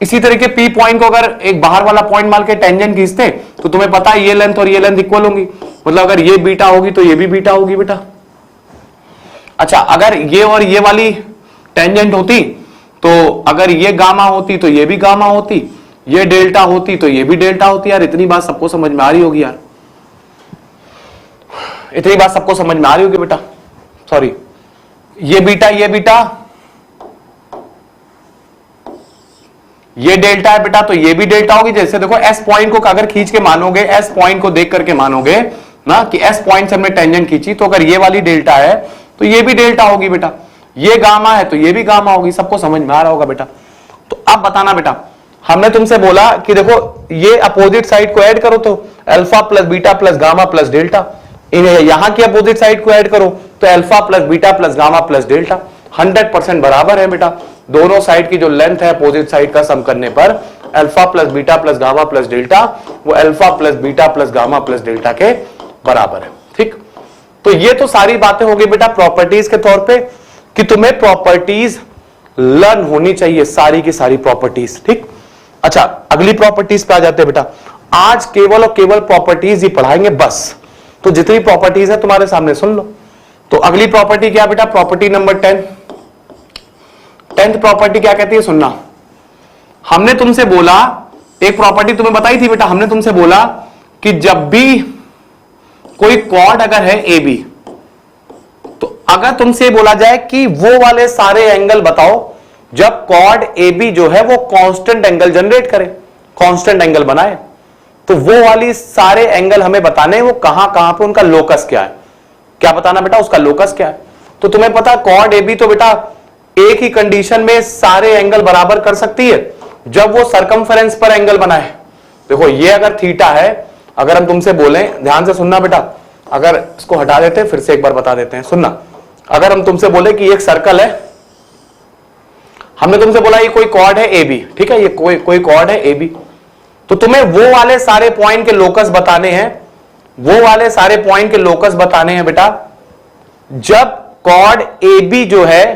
इसी तरीके P पॉइंट को अगर एक बाहर वाला पॉइंट मान के टेंजेंट खींचते तो तुम्हें पता है ये लेंथ और ये लेंथ इक्वल होंगी, मतलब अगर ये बीटा होगी तो ये भी बीटा होगी बेटा। अच्छा अगर ये और ये वाली टेंजेंट होती, तो अगर ये गामा होती तो ये भी गामा होती, ये डेल्टा होती तो ये भी डेल्टा होती। यार इतनी बात सबको समझ में आ रही होगी यार, इतनी बात सबको समझ में आ रही होगी बेटा। सॉरी, ये बीटा, ये बीटा, ये डेल्टा है बेटा, तो ये भी डेल्टा होगी। जैसे देखो S पॉइंट को अगर खींच के मानोगे, S पॉइंट को देख करके मानोगे ना कि S पॉइंट से हमने टेंजेंट खींची, तो अगर ये वाली डेल्टा है तो ये भी डेल्टा होगी बेटा, ये गामा है तो ये भी गामा होगी। सबको समझ में आ रहा होगा बेटा। तो अब बताना बेटा, हमने तुमसे बोला कि देखो ये अपोजिट साइड को ऐड करो तो alpha plus beta plus gamma plus delta, यहां की अपोजिट साइड को ऐड करो तो alpha plus beta plus gamma plus delta 100% बराबर है बेटा। दोनों साइड की जो लेंथ है अपोजिट साइड का सम करने पर alpha plus beta plus gamma plus delta वो alpha plus beta plus gamma plus delta के बराबर है। ठीक, तो ये तो सारी बातें हो गई बेटा प्रॉपर्टीज के तौर पे कि तुम्हें प्रॉपर्टीज लर्न होनी चाहिए, सारी की सारी प्रॉपर्टीज। ठीक, अच्छा अगली प्रॉपर्टीज पे आ जाते हैं बेटा। आज केवल और केवल प्रॉपर्टीज ही पढ़ाएंगे बस, तो जितनी प्रॉपर्टीज है तुम्हारे सामने सुन लो। तो अगली प्रॉपर्टी क्या बेटा, प्रॉपर्टी नंबर 10। 10th प्रॉपर्टी क्या कहती है, सुनना। हमने तुमसे बोला, एक प्रॉपर्टी तुम्हें बताई थी बेटा, हमने तुमसे बोला कि जब भी कोई कॉर्ड अगर है AB, तो अगर तुमसे बोला जाए कि वो वाले सारे एंगल बताओ जब कॉर्ड AB जो है वो कांस्टेंट एंगल जनरेट करे, कांस्टेंट एंगल बनाए, तो वो वाली सारे एंगल हमें बताने वो कहां कहां पे उनका लोकस क्या है। क्या बताना बेटा, उसका लोकस क्या है। तो तुम्हें पता कॉर्ड AB तो बेटा एक ही कंडीशन में सारे एंगल बराबर कर सकती है जब वो सरकमफेरेंस पर एंगल बनाए। देखो ये अगर थीटा है, अगर हम तुमसे बोले, ध्यान से सुनना बेटा, अगर इसको हटा देते हैं फिर से एक बार बता देते हैं, सुनना। अगर हम तुमसे बोले कि एक सर्कल है, हमने तुमसे बोला ये कोई कॉर्ड है AB, ठीक है, ये कोई कॉर्ड है AB, तो तुम्हें वो वाले सारे पॉइंट के लोकस बताने हैं, वो वाले सारे पॉइंट के लोकस बताने हैं बेटा जब कॉर्ड AB जो है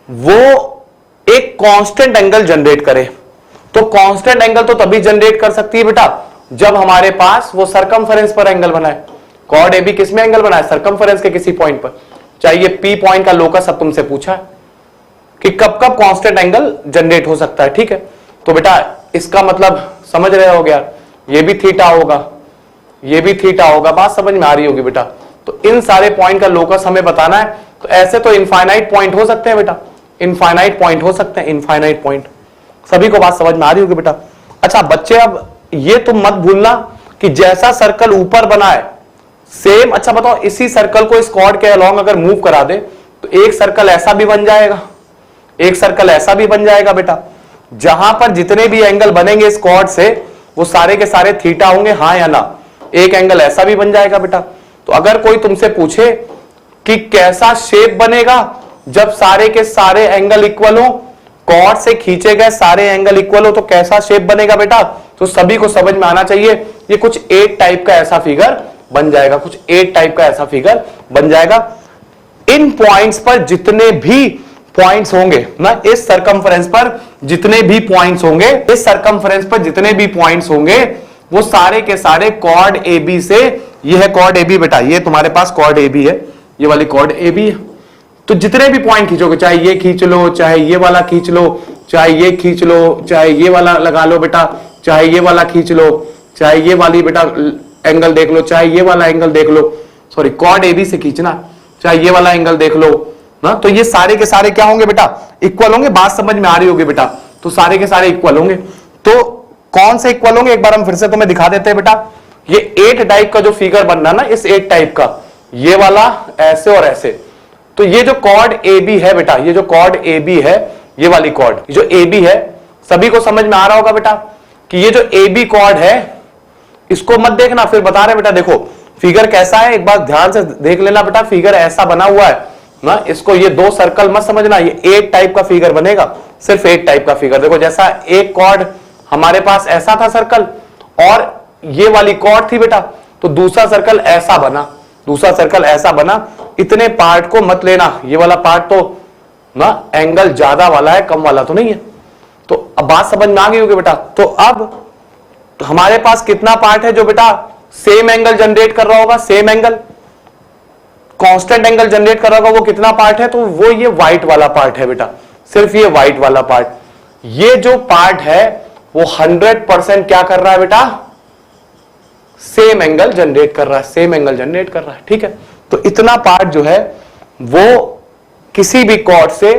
वो एक कांस्टेंट एंगल जनरेट करे। तो कांस्टेंट एंगल तो तभी जनरेट कर सकती है बेटा जब हमारे पास वो सरकमफेरेंस पर एंगल बनाए। कॉर्ड AB किस में एंगल बनाए, सरकमफेरेंस के किसी पॉइंट पर। चाहिए P पॉइंट का लोकस अब तुमसे पूछा है कि कब कब कांस्टेंट एंगल जनरेट हो सकता है। ठीक है, तो बेटा इसका मतलब समझ रहे हो गया, ये भी थीटा होगा, ये भी थीटा होगा, बात समझ में आ रही होगी बेटा। तो इन सारे पॉइंट का लोकस हमें बताना है। तो ऐसे तो इनफाइनाइट पॉइंट हो सकते हैं बेटा, इनफाइनाइट पॉइंट हो सकते हैं, इनफाइनाइट पॉइंट। सभी को बात समझ में आ रही होगी बेटा। अच्छा बच्चे, अब ये तुम मत भूलना कि जैसा सर्कल ऊपर बना है सेम, अच्छा बताओ इसी सर्कल को इस कॉर्ड के अलोंग अगर मूव करा दे तो एक सर्कल ऐसा भी बन जाएगा, एक सर्कल ऐसा भी बन जाएगा बेटा। जहां पर जितने भी एंगल बनेंगे इस कॉर्ड से वो सारे के सारे थीटा होंगे, हाँ या ना। एक एंगल ऐसा भी बन जाएगा बेटा। तो अगर कोई तुमसे पूछे कि कैसा शेप बनेगा जब सारे के सारे एंगल इक्वल हो, कॉर्ड से खींचे गए सारे एंगल इक्वल हो, तो कैसा शेप बनेगा बेटा, तो सभी को समझ में आना चाहिए ये कुछ 8 टाइप का ऐसा फिगर बन जाएगा, कुछ 8 टाइप का ऐसा फिगर बन जाएगा। इन पॉइंट्स पर जितने भी पॉइंट्स होंगे ना, इस सरकमफ्रेंस पर जितने भी पॉइंट्स होंगे, इस सरकमफ्रेंस पर जितने भी पॉइंट्स होंगे वो सारे के सारे कॉर्ड ए बी से, ये है कॉर्ड ए बी बेटा, ये तुम्हारे पास कॉर्ड ए बी है, ये वाली कॉर्ड ए बी है। तो जितने भी पॉइंट खींचोगे, चाहे ये खींच लो, चाहे ये वाला खींच लो, चाहे ये खींच लो, चाहे ये वाला लगा लो बेटा, चाहे ये वाला खींच लो, चाहे ये वाली बेटा एंगल देख लो, चाहे ये वाला एंगल देख लो, सॉरी कॉर्ड ए बी से खींचना, चाहे ये वाला एंगल देख लो ना, तो ये सारे के सारे क्या होंगे बेटा, इक्वल होंगे। बात समझ में आ रही होगी बेटा। तो सारे के सारे इक्वल होंगे। तो कौन से इक्वल होंगे, एक बार हम फिर से तुम्हें दिखा देते हैं बेटा। ये 8 टाइप का जो फिगर बनना ना, इस 8 टाइप का, ये वाला ऐसे और ऐसे। तो ये जो कॉर्ड ए बी है बेटा, ये जो कॉर्ड ए बी है, ये वाली कॉर्ड जो ए बी है, सभी को समझ में आ रहा होगा बेटा कि ये जो ए बी कॉर्ड है, इसको मत देखना फिर बता रहे बेटा। देखो फिगर कैसा है, एक बार ध्यान से देख लेना बेटा। फिगर ऐसा बना हुआ है ना, इसको ये 2 सर्कल मत समझना, ये 8 टाइप का फिगर बनेगा, सिर्फ 8 टाइप का फिगर। देखो जैसा एक कॉर्ड हमारे पास ऐसा था सर्कल, और ये वाली कॉर्ड थी बेटा, तो दूसरा सर्कल ऐसा बना, दूसरा सर्कल ऐसा बना। इतने पार्ट को मत लेना, ये वाला पार्ट तो ना एंगल ज्यादा वाला है, कम वाला तो नहीं है। तो अब बात समझ में आ गई होगी बेटा। तो अब हमारे पास कितना पार्ट है जो बेटा सेम एंगल जनरेट कर रहा होगा, same angle, constant angle generate कर रहा होगा, वो कितना पार्ट है, तो वो ये व्हाइट वाला पार्ट है बेटा, सिर्फ ये व्हाइट वाला पार्ट। ये जो पार्ट है वो 100% क्या कर रहा है बेटा, सेम एंगल जनरेट कर रहा है, सेम एंगल जनरेट कर रहा है, ठीक है। तो इतना पार्ट जो है वो किसी भी कॉर्ड से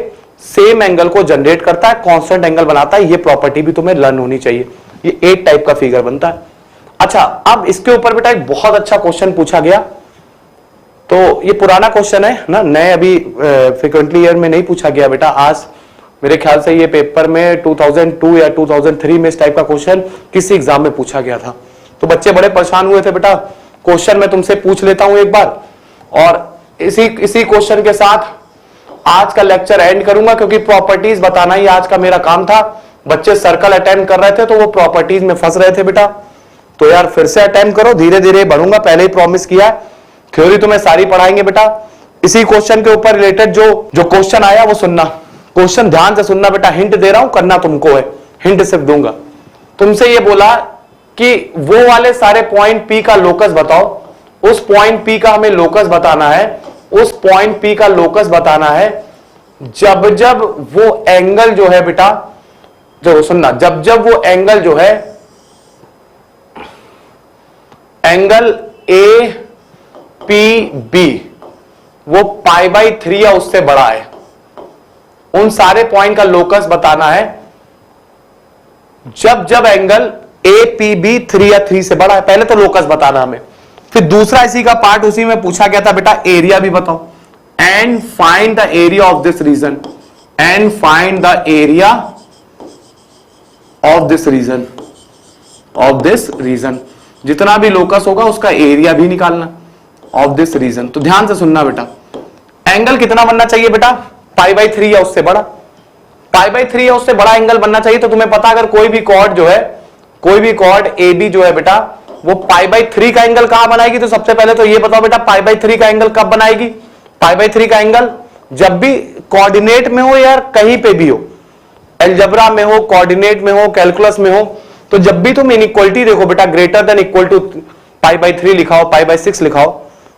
सेम एंगल को जनरेट करता है, कांस्टेंट एंगल बनाता है। ये प्रॉपर्टी भी तुम्हें लर्न होनी चाहिए। ये 8 टाइप का फिगर बनता है। अच्छा अब इसके ऊपर बेटा एक बहुत अच्छा क्वेश्चन पूछा गया। तो ये पुराना क्वेश्चन है ना, नए अभी फ्रीक्वेंटली ईयर में नहीं पूछा गया बेटा। आज मेरे ख्याल से ये पेपर में 2002 या 2003 में इस टाइप का क्वेश्चन किसी एग्जाम में पूछा गया था। तो बच्चे बड़े परेशान हुए थे बेटा। क्वेश्चन मैं तुमसे पूछ लेता हूं एक बार, और इसी क्वेश्चन के साथ आज का लेक्चर एंड करूंगा, क्योंकि प्रॉपर्टीज बताना ही आज का मेरा काम था। बच्चे सर्कल अटेम्प्ट कर रहे थे तो वो प्रॉपर्टीज में फंस रहे थे बेटा। तो यार फिर से अटेम्प्ट करो, धीरे धीरे बढ़ूंगा, पहले ही प्रॉमिस किया है। थ्योरी तुम्हें सारी पढ़ाएंगे बेटा। इसी क्वेश्चन के ऊपर रिलेटेड जो क्वेश्चन आया वो सुनना, क्वेश्चन ध्यान से सुनना बेटा। हिंट दे रहा हूं, करना तुमको है, हिंट सिर्फ दूंगा। तुमसे ये बोला कि वो वाले सारे पॉइंट पी का लोकस बताओ, उस पॉइंट पी का हमें लोकस बताना है, उस पॉइंट पी का लोकस बताना है जब जब वो एंगल जो है बेटा, जो सुनना, जब जब वो एंगल जो है, एंगल ए पी बी वो π/3 या उससे बड़ा है, उन सारे पॉइंट का लोकस बताना है जब जब एंगल ए पी बी 3 या 3 से बड़ा है। पहले तो लोकस बताना हमें, फिर दूसरा इसी का पार्ट उसी में पूछा गया था बेटा, एरिया भी बताओ। And find the area of this region, and find the area of this region, of this region. जितना भी लोकस होगा उसका एरिया भी निकालना ऑफ दिस रीजन। तो ध्यान से सुनना बेटा, एंगल कितना बनना चाहिए बेटा, π/3 या उससे बड़ा, π/3 या उससे बड़ा एंगल बनना चाहिए। तो तुम्हें पता अगर कोई भी कॉर्ड जो है, कोई भी कॉर्ड ए बी जो है बेटा, वो π/3 का एंगल कहां बनाएगी, तो सबसे पहले तो ये बताओ बेटा π/3 का एंगल कब बनाएगी। π/3 का एंगल जब भी कोऑर्डिनेट में हो या कहीं पे भी हो, अलजेब्रा में हो, कोऑर्डिनेट में हो, कैलकुलस में हो, तो जब भी तुम इनइक्वलिटी देखो बेटा, ग्रेटर देन इक्वल टू π/3 लिखाओ, π/6 लिखाओ,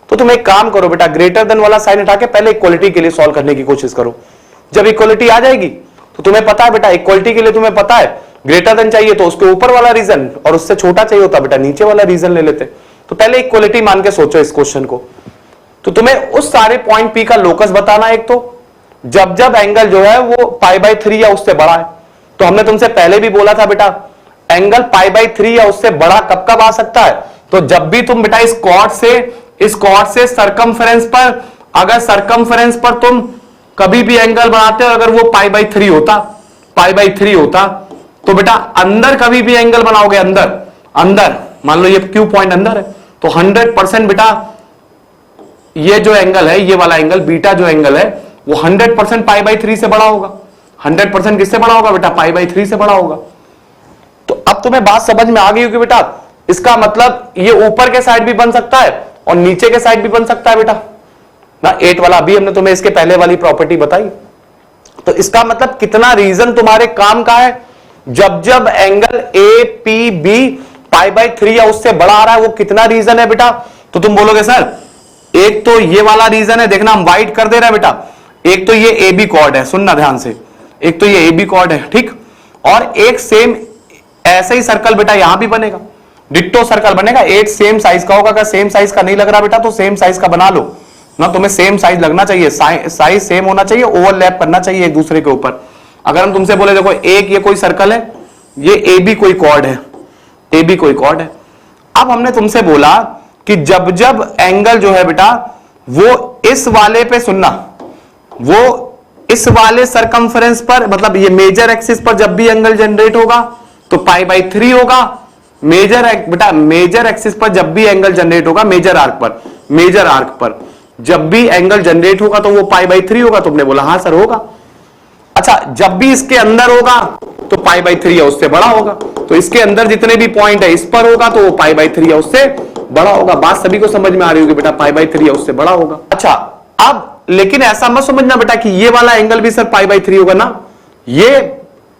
तो तुम एक काम करो बेटा, ग्रेटर देन वाला साइन हटा के पहले इक्वलिटी के लिए सॉल्व करने की कोशिश करो। जब इक्वलिटी आ जाएगी तो तुम्हें पता है बेटा, इक्वलिटी के लिए तुम्हें पता है ग्रेटर देन चाहिए तो उसके ऊपर वाला रीजन, और उससे छोटा चाहिए होता बेटा नीचे वाला रीजन ले लेते। तो पहले इक्वलिटी मान के सोचो इस क्वेश्चन को। तो तुम्हें उस सारे पॉइंट पी का लोकस बताना है। एक तो जब जब एंगल जो है वो π/3 या उससे बड़ा है, तो हमने तुमसे पहले भी बोला था बेटा एंगल π/3 या उससे बड़ा कब कब आ सकता है, तो जब भी तुम बेटा इस कॉर्ड से सरकमफेरेंस पर, अगर सरकमफेरेंस पर तुम कभी भी एंगल बनाते हो, अगर वो π/3 होता तो बेटा अंदर कभी भी एंगल बनाओगे, अंदर मान लो ये क्यू पॉइंट अंदर है, तो 100% बेटा ये जो एंगल है, ये वाला एंगल बीटा जो एंगल है वो 100% π/3 से बड़ा होगा। 100% किससे बड़ा होगा बेटा? π/3 से बड़ा होगा। तो अब तुम्हें बात समझ में आ गई होगी बेटा, इसका मतलब ये ऊपर के साइड भी बन सकता है और नीचे के साइड भी बन सकता है बेटा ना। 8 वाला अभी हमने तुम्हें इसके पहले वाली प्रॉपर्टी बताई। तो इसका मतलब कितना रीजन तुम्हारे काम का है, जब जब एंगल APB π/3 या उससे बड़ा आ रहा है, वो कितना रीजन है बेटा? तो तुम बोलोगे सर एक तो ये वाला रीजन है, देखना हम वाइट कर दे रहे हैं बेटा, एक तो ये AB कॉर्ड है, सुनना ध्यान से, एक तो ये AB कॉर्ड है, ठीक, और एक सेम ऐसे ही सर्कल बेटा यहां भी बनेगा, डिट्टो सर्कल बनेगा, 8 सेम साइज का होगा। अगर सेम साइज का नहीं लग रहा बेटा तो सेम साइज का बना लो ना, तुम्हें सेम साइज लगना चाहिए, साइज सेम होना चाहिए, ओवरलैप करना चाहिए एक दूसरे के ऊपर। अगर हम तुमसे बोले देखो एक ये कोई सर्कल है, ये AB कोई कॉर्ड है, AB कोई कॉर्ड है। अब हमने तुमसे बोला कि जब जब एंगल जो है बेटा वो इस वाले पे, सुनना, वो इस वाले सरकमफेरेंस पर, मतलब ये मेजर एक्सिस पर जब भी एंगल जनरेट होगा तो π/3 होगा। बेटा मेजर एक्सिस पर जब भी एंगल जनरेट होगा, मेजर आर्क पर जब भी एंगल जनरेट होगा तो वो π/3 होगा। तुमने बोला हाँ सर होगा। अच्छा, जब भी इसके अंदर होगा तो π/3 या उससे बड़ा होगा, तो इसके अंदर जितने भी पॉइंट है इस पर होगा तो वो π/3 या उससे बड़ा होगा। बात सभी को समझ में आ रही होगी बेटा, π/3 या उससे बड़ा होगा। अच्छा, अब लेकिन ऐसा मत समझना बेटा कि ये वाला एंगल भी सर π/3 होगा ना, ये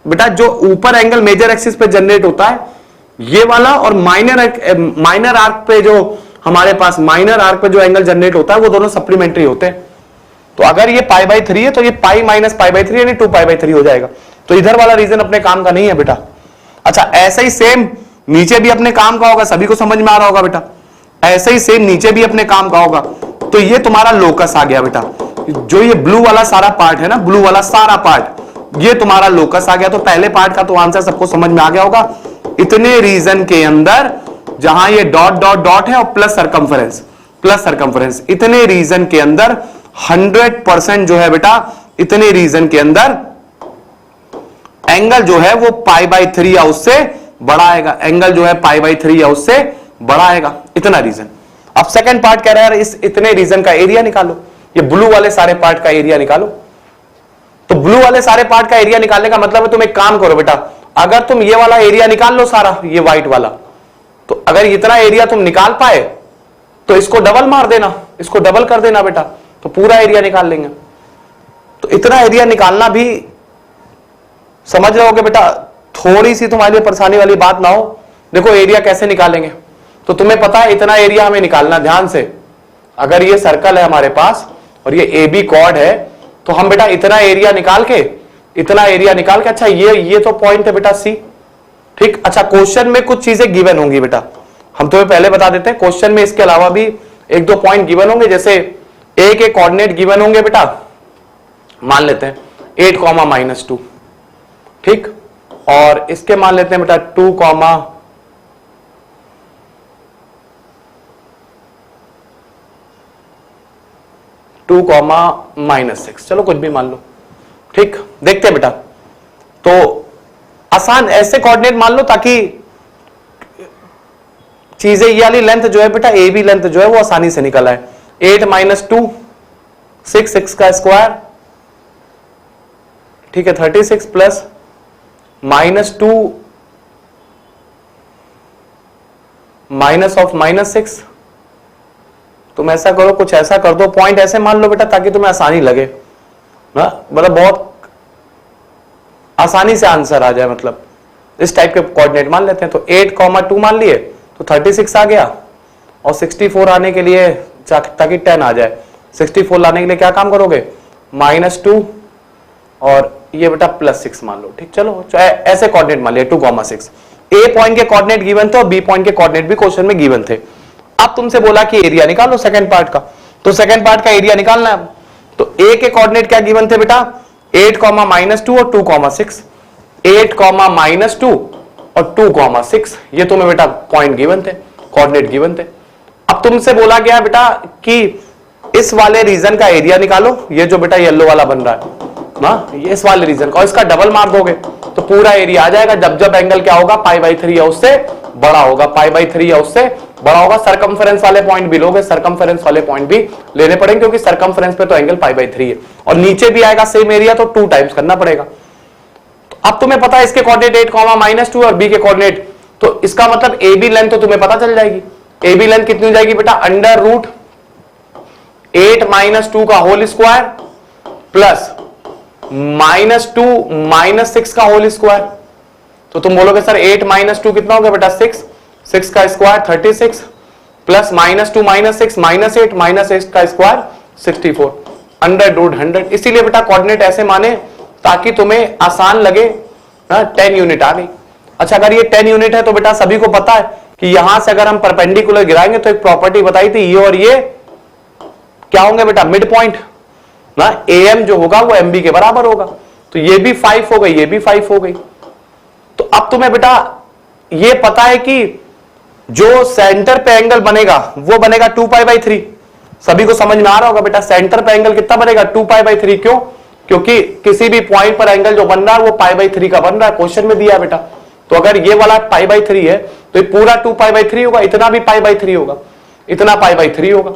बेटा जो ऊपर एंगल मेजर एक्सिस पे जनरेट होता है ये वाला, और माइनर आर्क पे जो हमारे पास माइनर आर्क पे जो एंगल जनरेट होता है वो दोनों सप्लीमेंट्री होते हैं। तो अगर ये π/3 है तो ये π - π/3 यानी 2π/3 हो जाएगा। तो इधर वाला रीजन अपने काम का नहीं है बेटा। अच्छा, ऐसा ही सेम नीचे भी अपने काम का होगा, सभी को समझ में आ रहा होगा बेटा, ऐसे ही सेम नीचे भी अपने काम का होगा। तो ये तुम्हारा लोकस आ गया बेटा, जो ये ब्लू वाला सारा पार्ट है ना, ब्लू वाला सारा पार्ट, ये तुम्हारा लोकस आ गया। तो पहले पार्ट का तो आंसर सबको समझ में आ गया होगा, इतने रीजन के अंदर जहां ये डॉट डॉट डॉट है और प्लस सरकमफेरेंस, इतने रीजन के अंदर 100% जो है बेटा, इतने रीजन के अंदर एंगल जो है वो π/3 या उससे बड़ा आएगा, एंगल जो है π/3 या उससे बड़ा आएगा, इतना रीजन। अब सेकंड पार्ट कह रहा है इस इतने रीजन का एरिया निकालो, ये ब्लू वाले सारे पार्ट का एरिया निकालो। तो ब्लू वाले सारे पार्ट का एरिया निकालने का मतलब है तुम एक काम करो बेटा, अगर तुम ये वाला एरिया निकाल लो सारा, ये व्हाइट वाला, तो अगर इतना एरिया तुम निकाल पाए तो इसको डबल मार देना, इसको डबल कर देना बेटा, तो पूरा एरिया निकाल लेंगे। तो इतना एरिया निकालना भी समझ रहे होगे बेटा, थोड़ी सी तुम्हारे लिए परेशानी वाली बात ना हो। देखो एरिया कैसे निकालेंगे, तो तुम्हें पता है इतना एरिया हमें निकालना, ध्यान से, अगर ये सर्कल है हमारे पास और ये AB कॉर्ड है, तो हम बेटा इतना एरिया निकाल के, अच्छा ये तो पॉइंट है बेटा C, ठीक। अच्छा, क्वेश्चन में कुछ चीजें गिवन होंगी बेटा, हम तुम्हें पहले बता देते हैं, क्वेश्चन में इसके अलावा भी 1-2 पॉइंट गिवन होंगे, जैसे A के कोऑर्डिनेट गिवन होंगे बेटा, मान लेते हैं 8, -2, ठीक, और इसके मान लेते हैं बेटा 2, -6, चलो कुछ भी मान लो, ठीक। देखते हैं बेटा, तो आसान ऐसे कोऑर्डिनेट मान लो ताकि चीजें, ये वाली लेंथ जो है बेटा, AB लेंथ जो है वो आसानी से निकल आए। 8 - 2 6 का स्क्वायर, ठीक है, 36 प्लस -2 -6। तुम ऐसा करो, कुछ ऐसा कर दो, पॉइंट ऐसे मान लो बेटा ताकि तुम्हें आसानी लगे ना, मतलब बहुत आसानी से आंसर आ जाए, मतलब इस टाइप के कोऑर्डिनेट मान लेते हैं। तो 8, 2 मान लिए तो 36 आ गया, और 64 आने के लिए ताकि 10 आ जाए, 64 लाने के लिए क्या काम करोगे, -2 और ये बेटा +6 मान लो, ठीक। चलो ऐसे कोऑर्डिनेट मान लिया 2,6। ए पॉइंट के कोऑर्डिनेट गिवन थे और बी पॉइंट के कोऑर्डिनेट भी क्वेश्चन में गिवन थे। अब तुमसे बोला कि एरिया निकालो सेकंड पार्ट का, तो सेकंड पार्ट का एरिया निकालना है। तो ए के कोऑर्डिनेट क्या गिवन थे बेटा? 8, -2 और 2,6। 8, -2 और 2,6 ये तुम्हें बेटा पॉइंट गिवन थे, कोऑर्डिनेट गिवन थे। अब तुमसे बोला गया बेटा कि इस वाले रीजन का एरिया निकालो, ये जो बेटा येलो वाला बन रहा है ना, ये इस वाले रीजन का, और इसका डबल मार दोगे तो पूरा एरिया आ जाएगा। जब जब एंगल क्या होगा, π/3 या उससे बड़ा होगा, π/3 या उससे बड़ा होगा। सरकमफेरेंस वाले पॉइंट भी लोगे, सरकमफेरेंस वाले पॉइंट भी लेने पड़ेंगे क्योंकि सरकमफेरेंस पे तो एंगल π/3 है, और नीचे भी आएगा सेम एरिया तो 2 टाइम्स करना पड़ेगा। तो अब तुम्हें पता है इसके कोऑर्डिनेट 8, -2 और बी के कोऑर्डिनेट, तो इसका मतलब ए बी लेंथ तो तुम्हें पता चल जाएगी। ए बी लेंथ कितनी हो जाएगी बेटा? √8 - 2 का होल स्क्वायर प्लस -2 - 6 का होल स्क्वायर। तो तुम बोलोगे सर 8 - 2 कितना हो गया बेटा? 6, 6 का स्क्वायर 36 प्लस -2 - 6 -8 -8 का स्क्वायर 64 √100। इसीलिए बेटा कोऑर्डिनेट ऐसे माने ताकि तुम्हें आसान लगे। 10 यूनिट आ गई। अच्छा, अगर ये 10 यूनिट है तो बेटा सभी को पता है कि यहां से अगर हम परपेंडिकुलर गिराएंगे तो एक प्रॉपर्टी बताई थी, ये और ये क्या होंगे बेटा? मिड पॉइंट ना। AM जो होगा वो MB के बराबर होगा। तो ये भी 5 हो गई, ये भी 5 हो गई। तो अब तुम्हें बेटा ये पता है कि जो सेंटर पे एंगल बनेगा वो बनेगा 2π/3। सभी को समझ में आ रहा होगा बेटा, सेंटर पे एंगल कितना बनेगा? 2π/3। क्यों? क्योंकि किसी भी पॉइंट पर एंगल जो बन रहा है वो π/3 का बन रहा है, क्वेश्चन में दिया है बेटा। तो अगर ये वाला π/3 है तो ये पूरा 2π/3 होगा, इतना भी π/3 होगा, इतना π/3 होगा,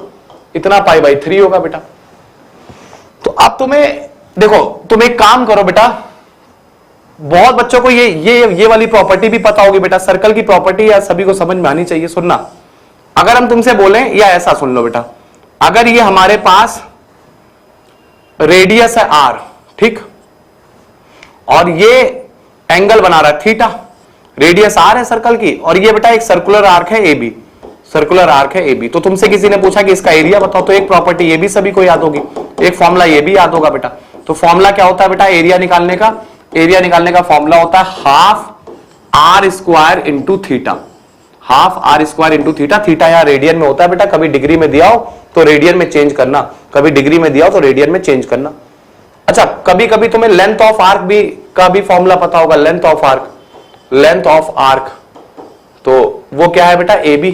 इतना π/3 होगा बेटा। तो अब तुम्हें देखो, तुम एक काम करो बेटा, बहुत बच्चों को ये वाली प्रॉपर्टी भी पता होगी बेटा, सर्कल की प्रॉपर्टी या सभी को समझ में आनी चाहिए। सुनना, अगर हम तुमसे बोलें, या ऐसा सुन लो बेटा, अगर ये हमारे पास रेडियस है r, ठीक, और ये एंगल बना रहा है थीटा, रेडियस r है सर्कल की, और ये बेटा एक सर्कुलर आर्क है AB, सर्कुलर आर्क है AB। तो तुमसे किसी ने पूछा कि इसका एरिया बताओ, तो एक प्रॉपर्टी ये भी सभी को याद होगी, एक फॉर्मूला ये भी याद होगा बेटा। तो फॉर्मूला क्या होता है बेटा एरिया निकालने का? एरिया निकालने का फॉर्मूला होता है ½ r² into theta, ½ r² into theta. Theta यहाँ रेडियन में होता है बेटा, कभी डिग्री में दिया हो तो रेडियन में चेंज करना, कभी डिग्री में दिया हो तो रेडियन में चेंज करना। अच्छा, कभी कभी तुम्हें लेंथ ऑफ आर्क भी का भी फॉर्मूला पता होगा, length of arc, length of arc, तो वो क्या है बेटा? AB।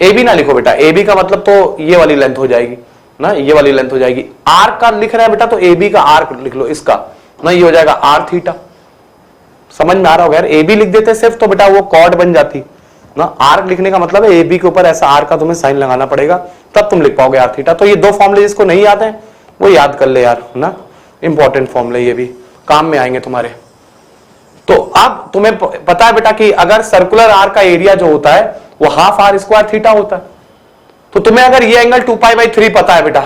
AB ना लिखो बेटा, AB का मतलब तो ये वाली लेंथ हो जाएगी ना, ये वाली लेंथ हो जाएगी। आर्क का लिख रहा है बेटा तो AB का आर्क लिख लो, इसका ना, ये हो जाएगा r थीटा। समझ में आ रहा होगा यार? AB लिख देते सिर्फ तो बेटा वो कॉर्ड बन जाती ना। आर्क लिखने का मतलब है AB के ऊपर ऐसा आर का तुम्हें साइन लगाना पड़ेगा, तब तुम लिख पाओगे r थीटा। तो ये दो फॉर्मूले जिसको नहीं याद है वो याद कर ले यार ना, इंपॉर्टेंट फॉर्मूले, ये भी काम में आएंगे तुम्हारे। तो अब तुम्हें पता है बेटा कि अगर सर्कुलर आर्क का एरिया जो होता है वो ½ r² थीटा होता है। तो तुम्हें अगर ये एंगल 2π/3 पता है बेटा,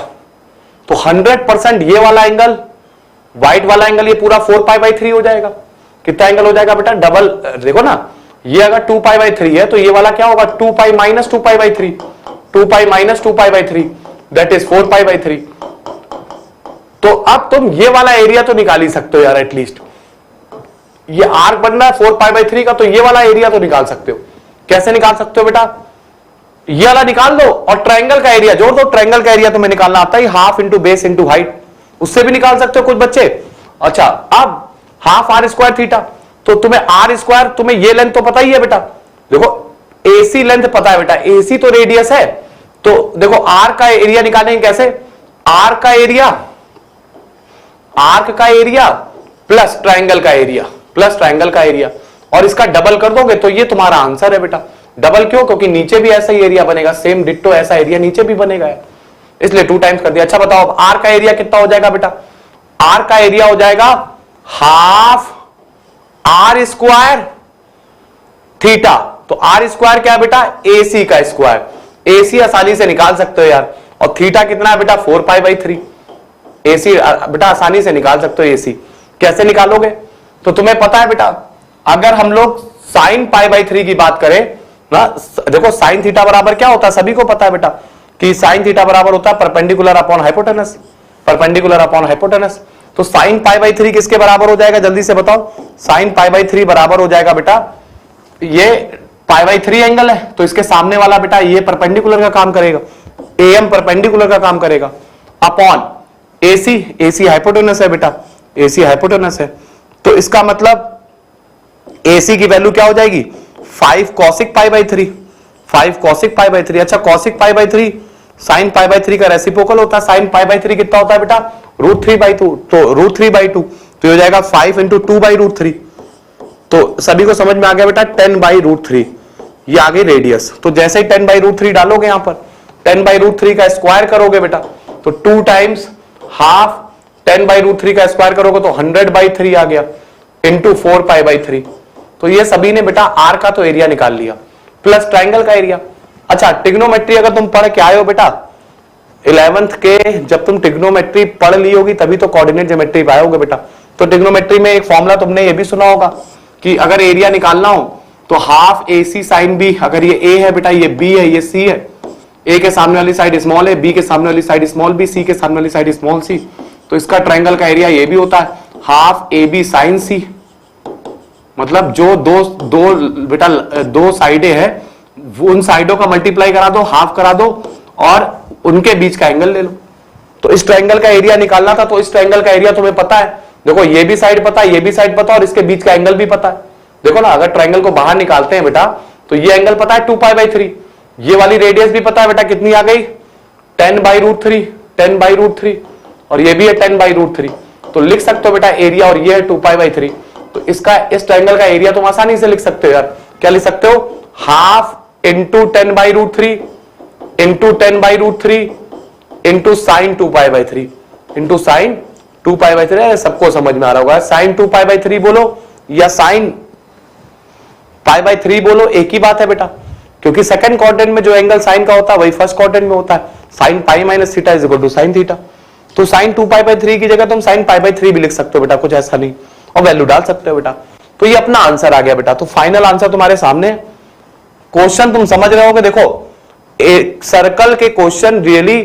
तो 100% ये वाला एंगल, व्हाइट वाला एंगल, ये पूरा 4π/3 हो जाएगा। कितना एंगल हो जाएगा बेटा? डबल। देखो ना, ये अगर 2π/3 है तो ये वाला क्या होगा? 2π - 2π/3, 2π - 2π/3 दैट इज 4π/3। तो अब तुम ये वाला एरिया तो निकाल ही सकते हो यार, एटलीस्ट ये आर्क बन रहा है 4π/3 का, तो ये वाला एरिया तो निकाल सकते हो। कैसे निकाल सकते हो बेटा? ये वाला निकाल दो और ट्रायंगल का एरिया जोड़ दो। ट्रायंगल का एरिया तुम्हें निकालना आता है, half into base into height, उससे भी निकाल सकते हो कुछ बच्चे। अच्छा, अब ½ r² थीटा, तो तुम्हें r², तुम्हें ये लेंथ तो पता ही है बेटा। देखो AC लेंथ पता है बेटा, AC तो रेडियस है। तो देखो आर्क का एरिया निकालेंगे कैसे? आर्क का एरिया, आर्क का एरिया प्लस ट्रायंगल का एरिया, प्लस ट्रायंगल का एरिया, और इसका डबल कर दोगे तो ये तुम्हारा आंसर है बेटा। डबल क्यों? क्योंकि नीचे भी ऐसा ही एरिया बनेगा, सेम डिट्टो ऐसा एरिया नीचे भी बनेगा, इसलिए 2 टाइम्स कर दिया। अच्छा बताओ अब आर का एरिया कितना हो जाएगा बेटा? आर का एरिया हो जाएगा ½ r² थीटा। तो r² क्या है बेटा? AC का स्क्वायर। AC आसानी से निकाल सकते हो यार, और थीटा कितना है बेटा? 4π/3। AC बेटा आसानी से निकाल सकते हो। AC कैसे निकालोगे? तो तुम्हें पता है बेटा, अगर हम लोग sin π/3 की बात करें ना, देखो sin थीटा बराबर क्या होता है? सभी को पता है बेटा कि sin थीटा बराबर होता है perpendicular upon hypotenuse, perpendicular upon hypotenuse. तो साइन पाई बाई 3 किसके बराबर हो जाएगा, जल्दी से बताओ। साइन पाई बाई 3 बराबर हो जाएगा बेटा, ये पाई बाई 3 एंगल है तो इसके सामने वाला बेटा ये परपेंडिकुलर का काम करेगा, एम परपेंडिकुलर का काम करेगा, अपॉन एसी, एसी हाइपोटेनस है बेटा, एसी हाइपोटेनस है। तो इसका मतलब एसी की वैल्यू क्या हो जाएगी, 5 cosec pi by 3, 5 cosec pi by 3। अच्छा cosec pi by 3 sine pi by 3 का रेसिप्रोकल होता है, साइन पाई बाई 3 कितना होता है बेटा, √3/2, तो √3/2 तो हो जाएगा 5 × 2/√3। तो सभी को समझ में आ गया बेटा, 10/√3 ये आ गई रेडियस। तो जैसे ही 10/√3 डालोगे यहां पर 10/√3 का स्क्वायर करोगे बेटा तो 2 टाइम्स हाफ 10/√3 का स्क्वायर करोगे तो 100/3 आ गया, इंटू 4π/3। तो ये सभी ने बेटा आर का तो एरिया निकाल लिया प्लस ट्राइंगल का एरिया। अच्छा ट्रिग्नोमेट्री अगर तुम पढ़ के आए हो बेटा 11th के, जब तुम ट्रिग्नोमेट्री पढ़ ली होगी तभी तो कोऑर्डिनेट ज्योमेट्री पाओगे बेटा। तो ट्रिग्नोमेट्री में एक फॉर्मूला तुमने ये भी सुना होगा कि अगर एरिया निकालना हो तो हाफ AC साइन बी, अगर ये A है बेटा, ये B है, ये C है, A के सामने वाली साइड स्मॉल है, B के सामने वाली साइड स्मॉल B, C के सामने वाली साइड स्मॉल C, तो इसका ट्राइंगल का एरिया ये भी होता है हाफ AB साइन C। मतलब जो दो बेटा दो साइडें हैं उन साइडों का मल्टीप्लाई करा दो, हाफ करा दो और उनके बीच का एंगल ले लो। तो इस ट्रायंगल का एरिया निकालना था, तो इस ट्रायंगल का एरिया तुम्हें पता है, देखो ये भी साइड पता है, ये भी साइड पता है और इसके बीच का एंगल भी पता है। देखो ना अगर ट्रायंगल को बाहर निकालते हैं बेटा तो ये एंगल पता है 2π/3, ये वाली रेडियस भी पता है बेटा कितनी आ गई 10/√3, 10/√3 और ये भी है 10/√3। तो लिख सकते हो बेटा एरिया और ये है 2π/3। तो इसका इस ट्रायंगल का एरिया तुम आसानी से लिख सकते हो यार, क्या लिख सकते हो, half into 10/√3 into 10/√3 into sine 2π/3 into sine 2π/3। सबको समझ में आ रहा होगा, साइन 2π/3 बोलो या साइन π/3 बोलो, एक ही बात है बेटा, क्योंकि सेकंड क्वाड्रेंट में जो एंगल साइन का होता है वही फर्स्ट क्वाड्रेंट में होता है, sine pi minus theta is equal to sine theta. तो साइन 2π/3 की जगह तुम साइन π/3 भी लिख सकते हो बेटा, कुछ ऐसा नहीं, और वैल्यू डाल सकते हो बेटा। तो ये अपना आंसर आ गया बेटा। तो फाइनल आंसर तुम्हारे सामने। क्वेश्चन तुम समझ रहे हो कि देखो एक सर्कल के क्वेश्चन रियली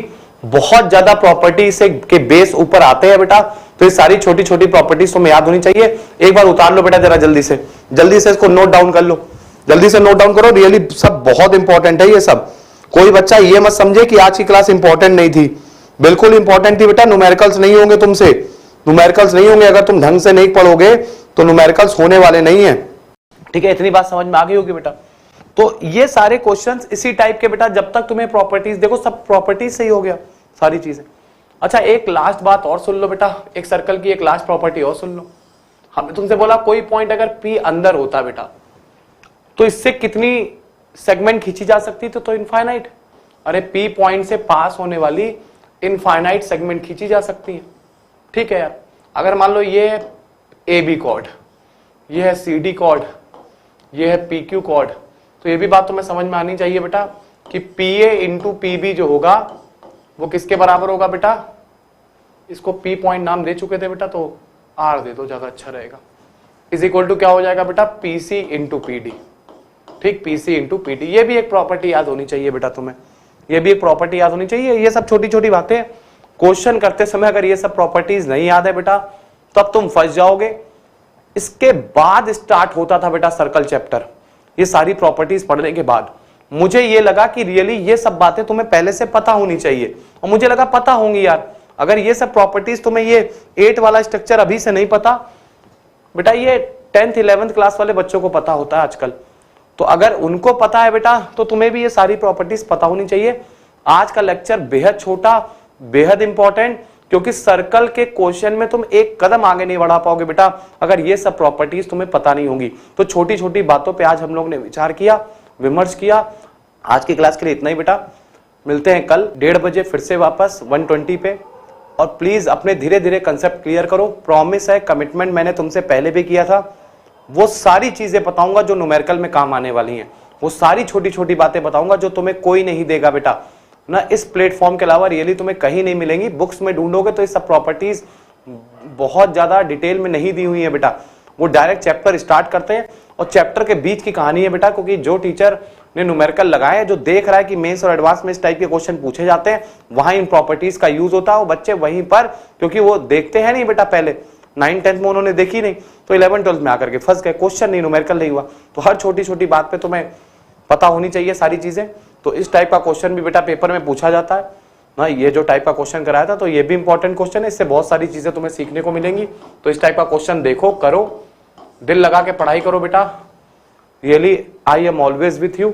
बहुत ज्यादा प्रॉपर्टी से के बेस ऊपर आते हैं बेटा। तो ये सारी छोटी छोटी प्रॉपर्टीज तुम्हें याद होनी चाहिए। एक बार उतार लो बेटा जरा जल्दी से इसको नोट डाउन कर लो, जल्दी से नोट डाउन करो। रियली सब बहुत इंपॉर्टेंट है ये सब। कोई बच्चा ये मत समझे कि आज की क्लास इंपॉर्टेंट नहीं थी, बिल्कुल इंपॉर्टेंट थी बेटा। न्यूमेरिकल्स नहीं होंगे तुमसे, न्यूमेरिकल्स नहीं होंगे, अगर तुम ढंग से नहीं पढ़ोगे तो न्यूमेरिकल्स होने वाले नहीं है। ठीक है, इतनी बात समझ में आ गई होगी बेटा। तो ये सारे क्वेश्चंस इसी टाइप के बेटा, जब तक तुम्हें प्रॉपर्टीज, देखो सब प्रॉपर्टीज से ही हो गया सारी चीजें। अच्छा एक लास्ट बात और सुन लो बेटा, एक सर्कल की एक लास्ट प्रॉपर्टी और सुन लो। हमने तुमसे बोला कोई पॉइंट अगर P अंदर होता बेटा तो इससे कितनी सेगमेंट खींची जा सकती थी, तो इनफाइनाइट। अरे P पॉइंट से पास होने वाली इनफाइनाइट सेगमेंट खींची जा सकती है। ठीक है यार, अगर मान लो ये है AB कॉर्ड, ये है CD कॉर्ड, ये है PQ कॉर्ड, तो ये भी बात तुम्हें समझ में आनी चाहिए बेटा कि PA इंटू PB जो होगा वो किसके बराबर होगा बेटा। इसको P पॉइंट नाम दे चुके थे बेटा, तो R दे दो, ज्यादा अच्छा रहेगा। इज इक्वल टू क्या हो जाएगा बेटा, PC इंटू PD। ठीक, PC इंटू PD। ये भी एक प्रॉपर्टी याद होनी चाहिए बेटा तुम्हें, ये भी एक प्रॉपर्टी याद होनी चाहिए। ये सब छोटी छोटी बातें क्वेश्चन करते समय अगर ये सब प्रॉपर्टीज नहीं याद है बेटा तब तुम फंस जाओगे। इसके बाद स्टार्ट होता था बेटा सर्कल चैप्टर, ये सारी प्रॉपर्टीज पढ़ने के बाद मुझे ये लगा कि रियली ये सब बातें तुम्हें पहले से पता होनी चाहिए, और मुझे लगा पता होंगी यार। अगर ये सब प्रॉपर्टीज तुम्हें ये 8 वाला स्ट्रक्चर अभी से नहीं पता बेटा, ये 10th 11th क्लास वाले बच्चों को पता होता है आजकल। तो अगर उनको पता है बेटा तो तुम्हें भी ये सारी प्रॉपर्टीज पता होनी चाहिए। आज का लेक्चर बेहद छोटा, बेहद इंपॉर्टेंट, क्योंकि सर्कल के क्वेश्चन में तुम एक कदम आगे नहीं बढ़ा पाओगे बेटा अगर ये सब प्रॉपर्टीज तुम्हें पता नहीं होंगी। तो छोटी छोटी बातों पे आज हम लोग ने विचार किया, विमर्श किया। आज की क्लास के लिए इतना ही बेटा, मिलते हैं कल 1:30 बजे फिर से वापस 120 पे। और प्लीज अपने धीरे धीरे कंसेप्ट क्लियर करो, प्रॉमिस है, कमिटमेंट मैंने तुमसे पहले भी किया था। वो सारी चीजें बताऊंगा जो न्यूमेरिकल में काम आने वाली हैं, वो सारी छोटी छोटी बातें बताऊंगा जो तुम्हें कोई नहीं देगा बेटा ना, इस प्लेटफॉर्म के अलावा रियली तुम्हें कहीं नहीं मिलेंगी। बुक्स में ढूंढोगे तो ये सब प्रॉपर्टीज बहुत ज्यादा डिटेल में नहीं दी हुई है बेटा, वो डायरेक्ट चैप्टर स्टार्ट करते हैं और चैप्टर के बीच की कहानी है बेटा। क्योंकि जो टीचर ने न्यूमेरिकल लगाए हैं, जो देख रहा है कि मेंस और एडवांस में इस टाइप के क्वेश्चन पूछे जाते हैं, वहां इन प्रॉपर्टीज का यूज होता है। वो बच्चे वहीं पर, क्योंकि वो देखते हैं नहीं बेटा, पहले 9-10 में उन्होंने देखी नहीं, तो 11-12 में आकर के फंस गए, क्वेश्चन नहीं, न्यूमेरिकल नहीं हुआ। तो हर छोटी छोटी बात पे तुम्हें पता होनी चाहिए सारी चीजें। तो इस टाइप का क्वेश्चन भी बेटा पेपर में पूछा जाता है ना। ये जो टाइप का क्वेश्चन कराया था, तो ये भी इंपॉर्टेंट क्वेश्चन है, इससे बहुत सारी चीजें तुम्हें सीखने को मिलेंगी। तो इस टाइप का क्वेश्चन देखो, करो, दिल लगा के पढ़ाई करो बेटा। Really I am always with you.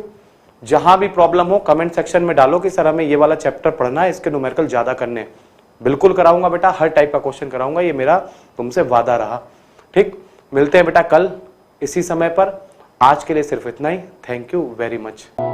जहां भी प्रॉब्लम हो कमेंट सेक्शन में डालो कि सर हमें ये वाला चैप्टर पढ़ना है, इसके न्यूमेरिकल ज्यादा करने हैं। बिल्कुल कराऊंगा बेटा, हर टाइप का क्वेश्चन कराऊंगा, ये मेरा तुमसे वादा रहा। ठीक, मिलते हैं बेटा कल इसी समय पर। आज के लिए सिर्फ इतना ही। Thank you very much.